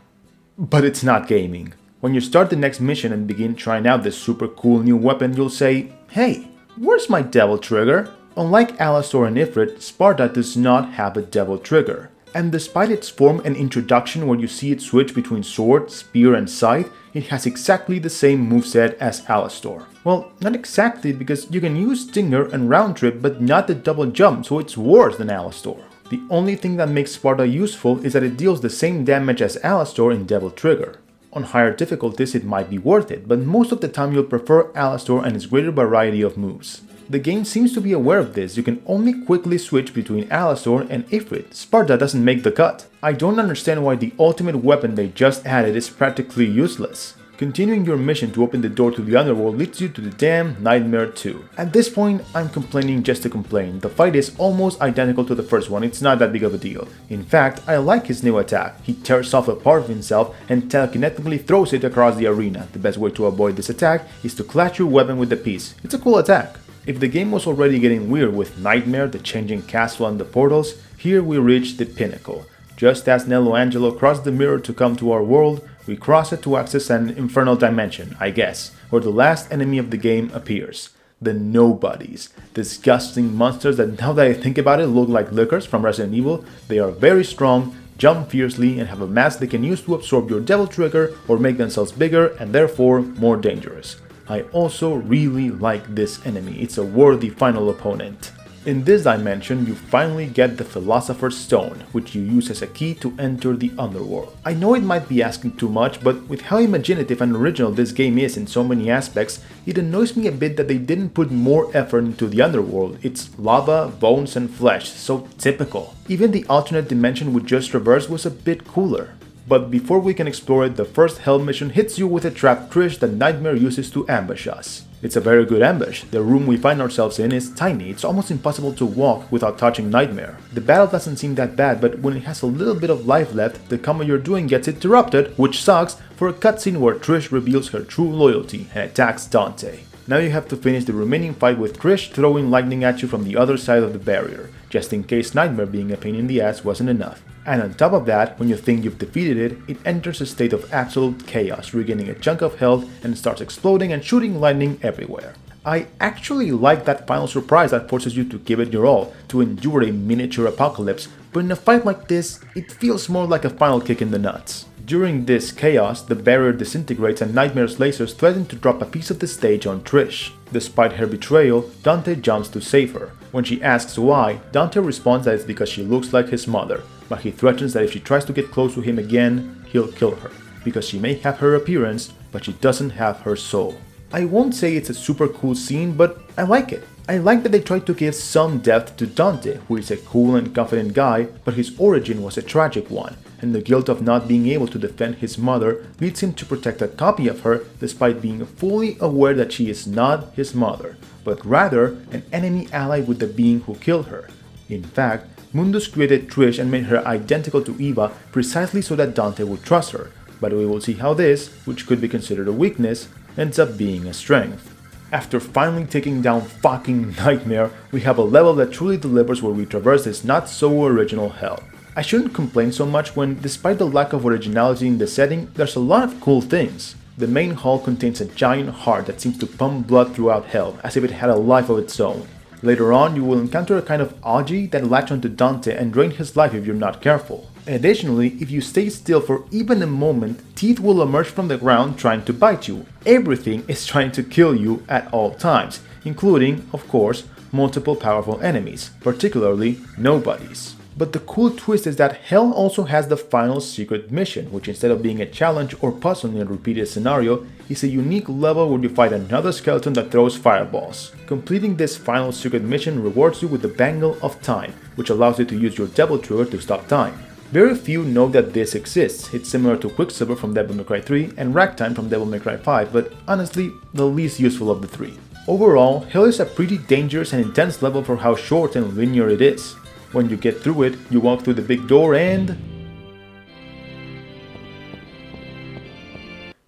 But it's not gaming. When you start the next mission and begin trying out this super cool new weapon, you'll say, "Hey, where's my devil trigger?" Unlike Alastor and Ifrit, Sparta does not have a devil trigger. And despite its form and introduction where you see it switch between sword, spear and scythe, it has exactly the same moveset as Alastor. Well, not exactly, because you can use Stinger and Round Trip but not the double jump, so it's worse than Alastor. The only thing that makes Sparta useful is that it deals the same damage as Alastor in Devil Trigger. On higher difficulties it might be worth it, but most of the time you'll prefer Alastor and its greater variety of moves. The game seems to be aware of this. You can only quickly switch between Alastor and Ifrit. Sparta doesn't make the cut. I don't understand why the ultimate weapon they just added is practically useless. Continuing your mission to open the door to the underworld leads you to the damn Nightmare 2. At this point, I'm complaining just to complain. The fight is almost identical to the first one, it's not that big of a deal. In fact, I like his new attack. He tears off a part of himself and telekinetically throws it across the arena. The best way to avoid this attack is to clash your weapon with the piece. It's a cool attack. If the game was already getting weird with Nightmare, the changing castle and the portals, here we reach the pinnacle. Just as Nello Angelo crossed the mirror to come to our world, we cross it to access an infernal dimension, I guess, where the last enemy of the game appears. The Nobodies. Disgusting monsters that, now that I think about it, look like lickers from Resident Evil. They are very strong, jump fiercely, and have a mask they can use to absorb your devil trigger or make themselves bigger and therefore more dangerous. I also really like this enemy. It's a worthy final opponent. In this dimension, you finally get the Philosopher's Stone, which you use as a key to enter the underworld. I know it might be asking too much, but with how imaginative and original this game is in so many aspects, it annoys me a bit that they didn't put more effort into the underworld. It's lava, bones and flesh, so typical. Even the alternate dimension with just traverse was a bit cooler. But before we can explore it, the first hell mission hits you with a trap Trish that Nightmare uses to ambush us. It's a very good ambush. The room we find ourselves in is tiny, it's almost impossible to walk without touching Nightmare. The battle doesn't seem that bad, but when it has a little bit of life left, the combo you're doing gets interrupted, which sucks, for a cutscene where Trish reveals her true loyalty and attacks Dante. Now you have to finish the remaining fight with Trish throwing lightning at you from the other side of the barrier, just in case Nightmare being a pain in the ass wasn't enough. And on top of that, when you think you've defeated it, it enters a state of absolute chaos, regaining a chunk of health and starts exploding and shooting lightning everywhere. I actually like that final surprise that forces you to give it your all, to endure a miniature apocalypse, but in a fight like this, it feels more like a final kick in the nuts. During this chaos, the barrier disintegrates and Nightmare's lasers threaten to drop a piece of the stage on Trish. Despite her betrayal, Dante jumps to save her. When she asks why, Dante responds that it's because she looks like his mother, but he threatens that if she tries to get close to him again, he'll kill her, because she may have her appearance, but she doesn't have her soul. I won't say it's a super cool scene, but I like it. I like that they tried to give some depth to Dante, who is a cool and confident guy, but his origin was a tragic one, and the guilt of not being able to defend his mother leads him to protect a copy of her despite being fully aware that she is not his mother, but rather an enemy ally with the being who killed her. In fact, Mundus created Trish and made her identical to Eva precisely so that Dante would trust her, but we will see how this, which could be considered a weakness, ends up being a strength. After finally taking down fucking Nightmare, we have a level that truly delivers where we traverse this not so original hell. I shouldn't complain so much when, despite the lack of originality in the setting, there's a lot of cool things. The main hall contains a giant heart that seems to pump blood throughout hell, as if it had a life of its own. Later on, you will encounter a kind of Augie that latch onto Dante and drain his life if you're not careful. Additionally, if you stay still for even a moment, teeth will emerge from the ground trying to bite you. Everything is trying to kill you at all times, including, of course, multiple powerful enemies, particularly Nobodies. But the cool twist is that Hell also has the final secret mission, which instead of being a challenge or puzzle in a repeated scenario, is a unique level where you fight another skeleton that throws fireballs. Completing this final secret mission rewards you with the Bangle of Time, which allows you to use your Devil Trigger to stop time. Very few know that this exists. It's similar to Quicksilver from Devil May Cry 3 and Ragtime from Devil May Cry 5, but honestly, the least useful of the three. Overall, Hell is a pretty dangerous and intense level for how short and linear it is. When you get through it, you walk through the big door and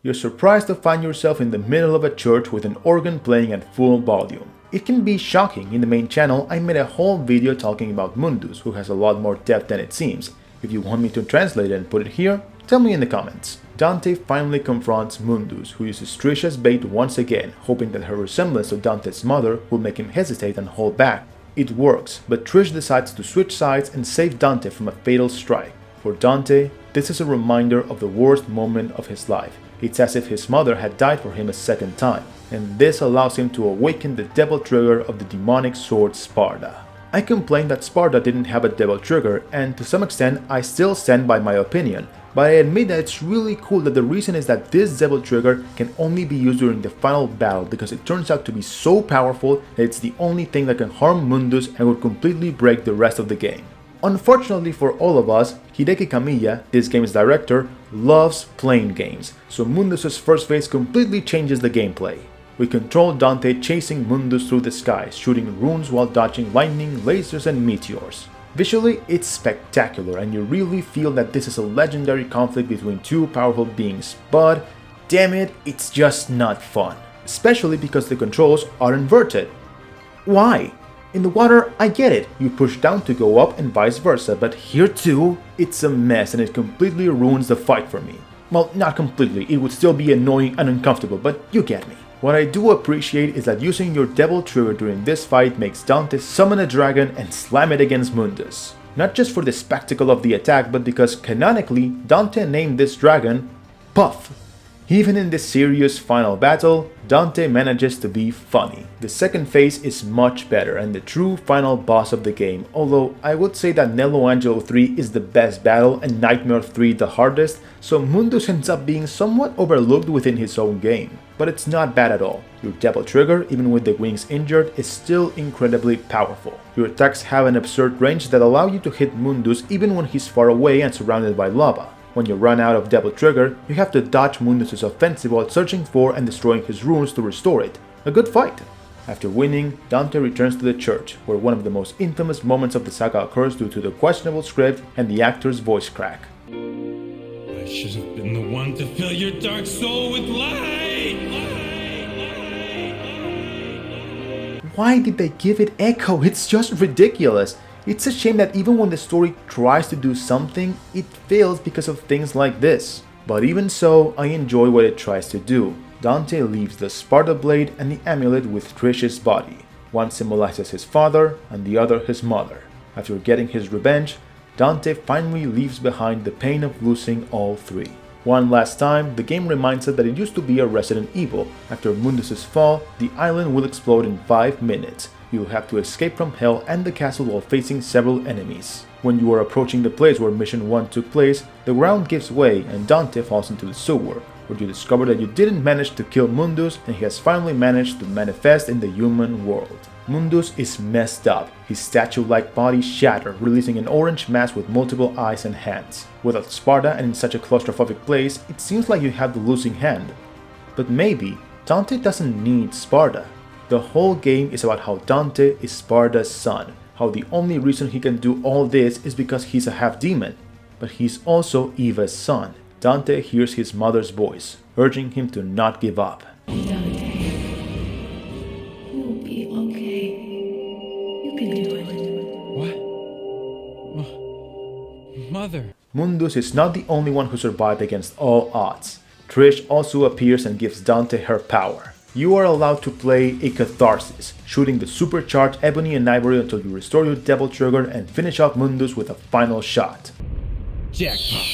you're surprised to find yourself in the middle of a church with an organ playing at full volume. It can be shocking. In the main channel, I made a whole video talking about Mundus, who has a lot more depth than it seems. If you want me to translate it and put it here, tell me in the comments. Dante finally confronts Mundus, who uses Trish as bait once again, hoping that her resemblance to Dante's mother will make him hesitate and hold back. It works, but Trish decides to switch sides and save Dante from a fatal strike. For Dante, this is a reminder of the worst moment of his life. It's as if his mother had died for him a second time, and this allows him to awaken the devil trigger of the demonic sword Sparda. I complained that Sparda didn't have a devil trigger, and to some extent I still stand by my opinion, but I admit that it's really cool that the reason is that this devil trigger can only be used during the final battle because it turns out to be so powerful that it's the only thing that can harm Mundus and would completely break the rest of the game. Unfortunately for all of us, Hideki Kamiya, this game's director, loves playing games, so Mundus' first phase completely changes the gameplay. We control Dante chasing Mundus through the skies, shooting runes while dodging lightning, lasers and meteors. Visually, it's spectacular and you really feel that this is a legendary conflict between two powerful beings, but damn it, it's just not fun. Especially because the controls are inverted. Why? In the water, I get it, you push down to go up and vice versa, but here too, it's a mess and it completely ruins the fight for me. Well, not completely, it would still be annoying and uncomfortable, but you get me. What I do appreciate is that using your devil trigger during this fight makes Dante summon a dragon and slam it against Mundus. Not just for the spectacle of the attack, but because canonically, Dante named this dragon Puff. Even in this serious final battle, Dante manages to be funny. The second phase is much better and the true final boss of the game, although I would say that Nello Angelo 3 is the best battle and Nightmare 3 the hardest, so Mundus ends up being somewhat overlooked within his own game. But it's not bad at all. Your devil trigger, even with the wings injured, is still incredibly powerful. Your attacks have an absurd range that allow you to hit Mundus even when he's far away and surrounded by lava. When you run out of devil trigger, you have to dodge Mundus' offensive while searching for and destroying his runes to restore it. A good fight! After winning, Dante returns to the church, where one of the most infamous moments of the saga occurs due to the questionable script and the actor's voice crack. I should have been the one to fill your dark soul with light! Why did they give it Echo? It's just ridiculous! It's a shame that even when the story tries to do something, it fails because of things like this. But even so, I enjoy what it tries to do. Dante leaves the Sparta blade and the amulet with Trish's body. One symbolizes his father and the other his mother. After getting his revenge, Dante finally leaves behind the pain of losing all three. One last time, the game reminds us that it used to be a Resident Evil. After Mundus' fall, the island will explode in 5 minutes. You will have to escape from hell and the castle while facing several enemies. When you are approaching the place where Mission 1 took place, the ground gives way and Dante falls into the sewer, where you discover that you didn't manage to kill Mundus and he has finally managed to manifest in the human world. Mundus is messed up, his statue-like body shattered, releasing an orange mass with multiple eyes and hands. Without Sparta and in such a claustrophobic place, it seems like you have the losing hand. But maybe Dante doesn't need Sparta. The whole game is about how Dante is Sparta's son, how the only reason he can do all this is because he's a half-demon. But he's also Eva's son. Dante hears his mother's voice, urging him to not give up. Dante, you'll be okay. You can do it. What? Mother. Mundus is not the only one who survived against all odds. Trish also appears and gives Dante her power. You are allowed to play a Catharsis, shooting the supercharged Ebony and Ivory until you restore your Devil Trigger and finish off Mundus with a final shot. Jackpot.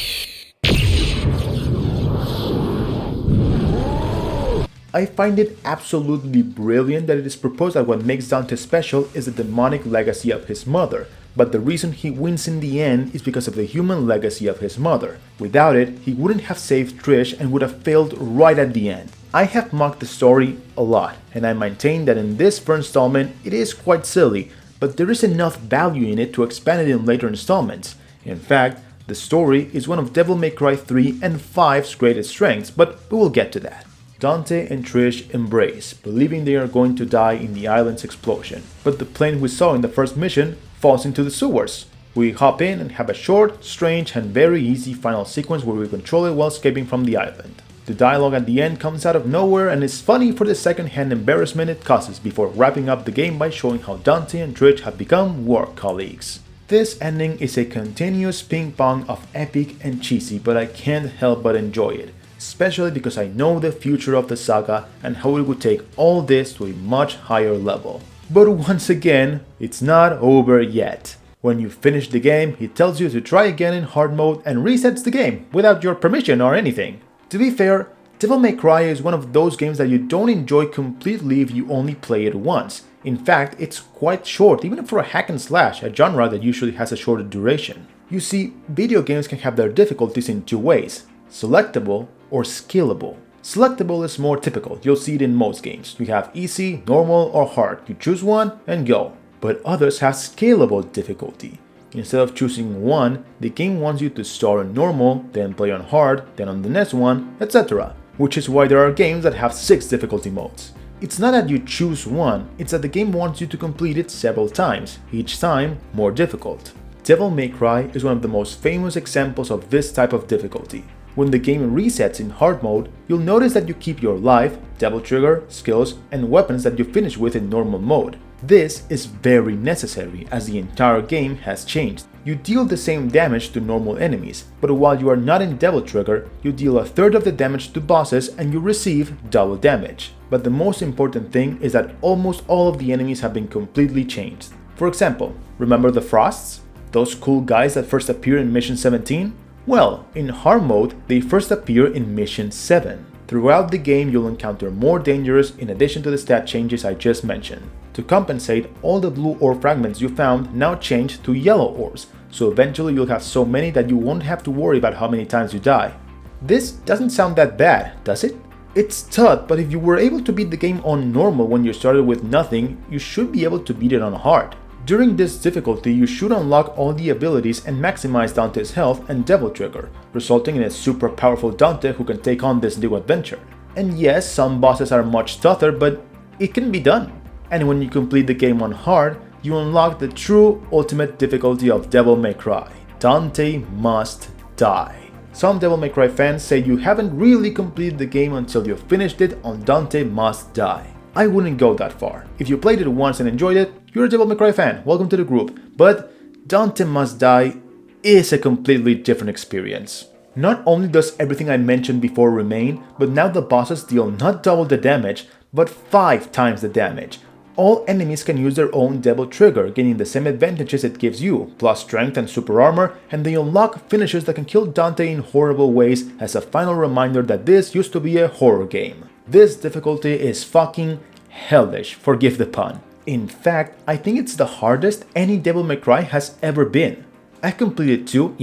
I find it absolutely brilliant that it is proposed that what makes Dante special is the demonic legacy of his mother, but the reason he wins in the end is because of the human legacy of his mother. Without it, he wouldn't have saved Trish and would have failed right at the end. I have mocked the story a lot, and I maintain that in this first installment it is quite silly, but there is enough value in it to expand it in later installments. In fact, the story is one of Devil May Cry 3 and 5's greatest strengths, but we will get to that. Dante and Trish embrace, believing they are going to die in the island's explosion, but the plane we saw in the first mission falls into the sewers. We hop in and have a short, strange and very easy final sequence where we control it while escaping from the island. The dialogue at the end comes out of nowhere and is funny for the second-hand embarrassment it causes before wrapping up the game by showing how Dante and Trish have become work colleagues. This ending is a continuous ping pong of epic and cheesy, but I can't help but enjoy it, especially because I know the future of the saga and how it would take all this to a much higher level. But once again, it's not over yet. When you finish the game, he tells you to try again in hard mode and resets the game, without your permission or anything. To be fair, Devil May Cry is one of those games that you don't enjoy completely if you only play it once. In fact, it's quite short, even for a hack and slash, a genre that usually has a shorter duration. You see, video games can have their difficulties in two ways: selectable or skillable. Selectable is more typical, you'll see it in most games. You have easy, normal, or hard. You choose one and go. But others have scalable difficulty. Instead of choosing one, the game wants you to start on normal, then play on hard, then on the next one, etc. Which is why there are games that have 6 difficulty modes. It's not that you choose one, it's that the game wants you to complete it several times, each time more difficult. Devil May Cry is one of the most famous examples of this type of difficulty. When the game resets in hard mode, you'll notice that you keep your life, devil trigger, skills, and weapons that you finish with in normal mode. This is very necessary as the entire game has changed. You deal the same damage to normal enemies, but while you are not in Devil Trigger, you deal a third of the damage to bosses and you receive double damage. But the most important thing is that almost all of the enemies have been completely changed. For example, remember the Frosts? Those cool guys that first appear in Mission 17? Well, in hard mode, they first appear in Mission 7. Throughout the game, you'll encounter more dangers in addition to the stat changes I just mentioned. To compensate, all the blue ore fragments you found now change to yellow ores, so eventually you'll have so many that you won't have to worry about how many times you die. This doesn't sound that bad, does it? It's tough, but if you were able to beat the game on normal when you started with nothing, you should be able to beat it on hard. During this difficulty, you should unlock all the abilities and maximize Dante's health and Devil Trigger, resulting in a super powerful Dante who can take on this new adventure. And yes, some bosses are much tougher, but it can be done. And when you complete the game on hard, you unlock the true ultimate difficulty of Devil May Cry. Dante must die. Some Devil May Cry fans say you haven't really completed the game until you've finished it on Dante must die. I wouldn't go that far. If you played it once and enjoyed it, you're a Devil May Cry fan, welcome to the group. But Dante Must Die is a completely different experience. Not only does everything I mentioned before remain, but now the bosses deal not double the damage, but 5 times the damage. All enemies can use their own Devil Trigger, gaining the same advantages it gives you, plus strength and super armor, and they unlock finishes that can kill Dante in horrible ways as a final reminder that this used to be a horror game. This difficulty is fucking hellish, forgive the pun. In fact, I think it's the hardest any Devil May Cry has ever been. I completed 2,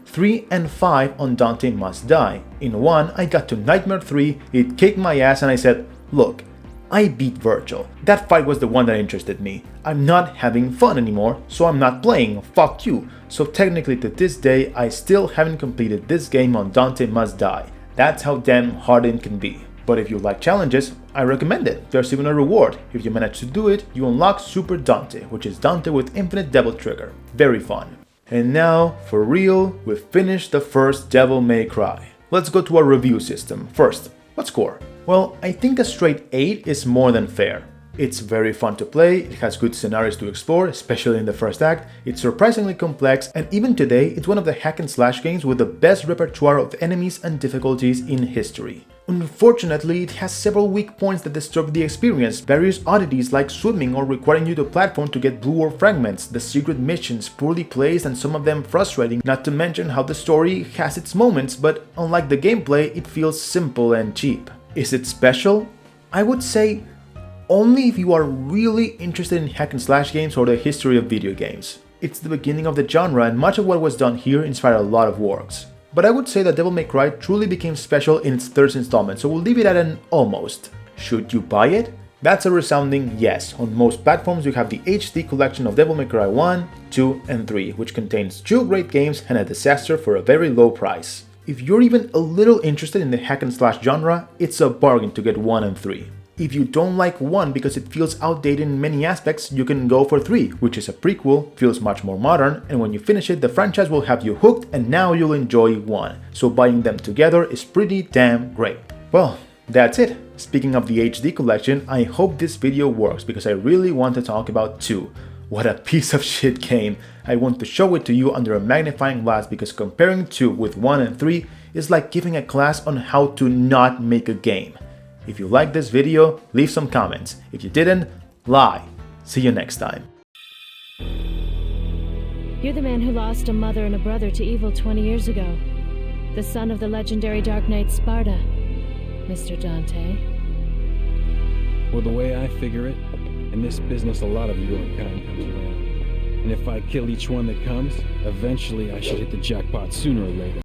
3 and 5 on Dante Must Die. In 1, I got to Nightmare 3, it kicked my ass and I said, look, I beat Virgil. That fight was the one that interested me. I'm not having fun anymore, so I'm not playing, fuck you. So technically to this day, I still haven't completed this game on Dante Must Die. That's how damn hard it can be. But if you like challenges, I recommend it. There's even a reward. If you manage to do it, you unlock Super Dante, which is Dante with infinite Devil Trigger. Very fun. And now, for real, we've finished the first Devil May Cry. Let's go to our review system. First, what score? Well, I think a straight 8 is more than fair. It's very fun to play, it has good scenarios to explore, especially in the first act, it's surprisingly complex, and even today, it's one of the hack and slash games with the best repertoire of enemies and difficulties in history. Unfortunately, it has several weak points that disturb the experience, various oddities like swimming or requiring you to platform to get blue ore fragments, the secret missions poorly placed and some of them frustrating, not to mention how the story has its moments, but unlike the gameplay, it feels simple and cheap. Is it special? I would say only if you are really interested in hack and slash games or the history of video games. It's the beginning of the genre and much of what was done here inspired a lot of works. But I would say that Devil May Cry truly became special in its third installment, so we'll leave it at an almost. Should you buy it? That's a resounding yes. On most platforms you have the HD collection of Devil May Cry 1, 2 and 3, which contains 2 great games and a disaster for a very low price. If you're even a little interested in the hack and slash genre, it's a bargain to get 1 and 3. If you don't like 1 because it feels outdated in many aspects, you can go for 3, which is a prequel, feels much more modern, and when you finish it, the franchise will have you hooked and now you'll enjoy 1. So buying them together is pretty damn great. Well, that's it. Speaking of the HD collection, I hope this video works because I really want to talk about 2. What a piece of shit game. I want to show it to you under a magnifying glass because comparing 2 with 1 and 3 is like giving a class on how to not make a game. If you liked this video, leave some comments. If you didn't, lie. See you next time. You're the man who lost a mother and a brother to evil 20 years ago. The son of the legendary Dark Knight Sparta, Mr. Dante. Well, the way I figure it, in this business a lot of your kind comes around. And if I kill each one that comes, eventually I should hit the jackpot sooner or later.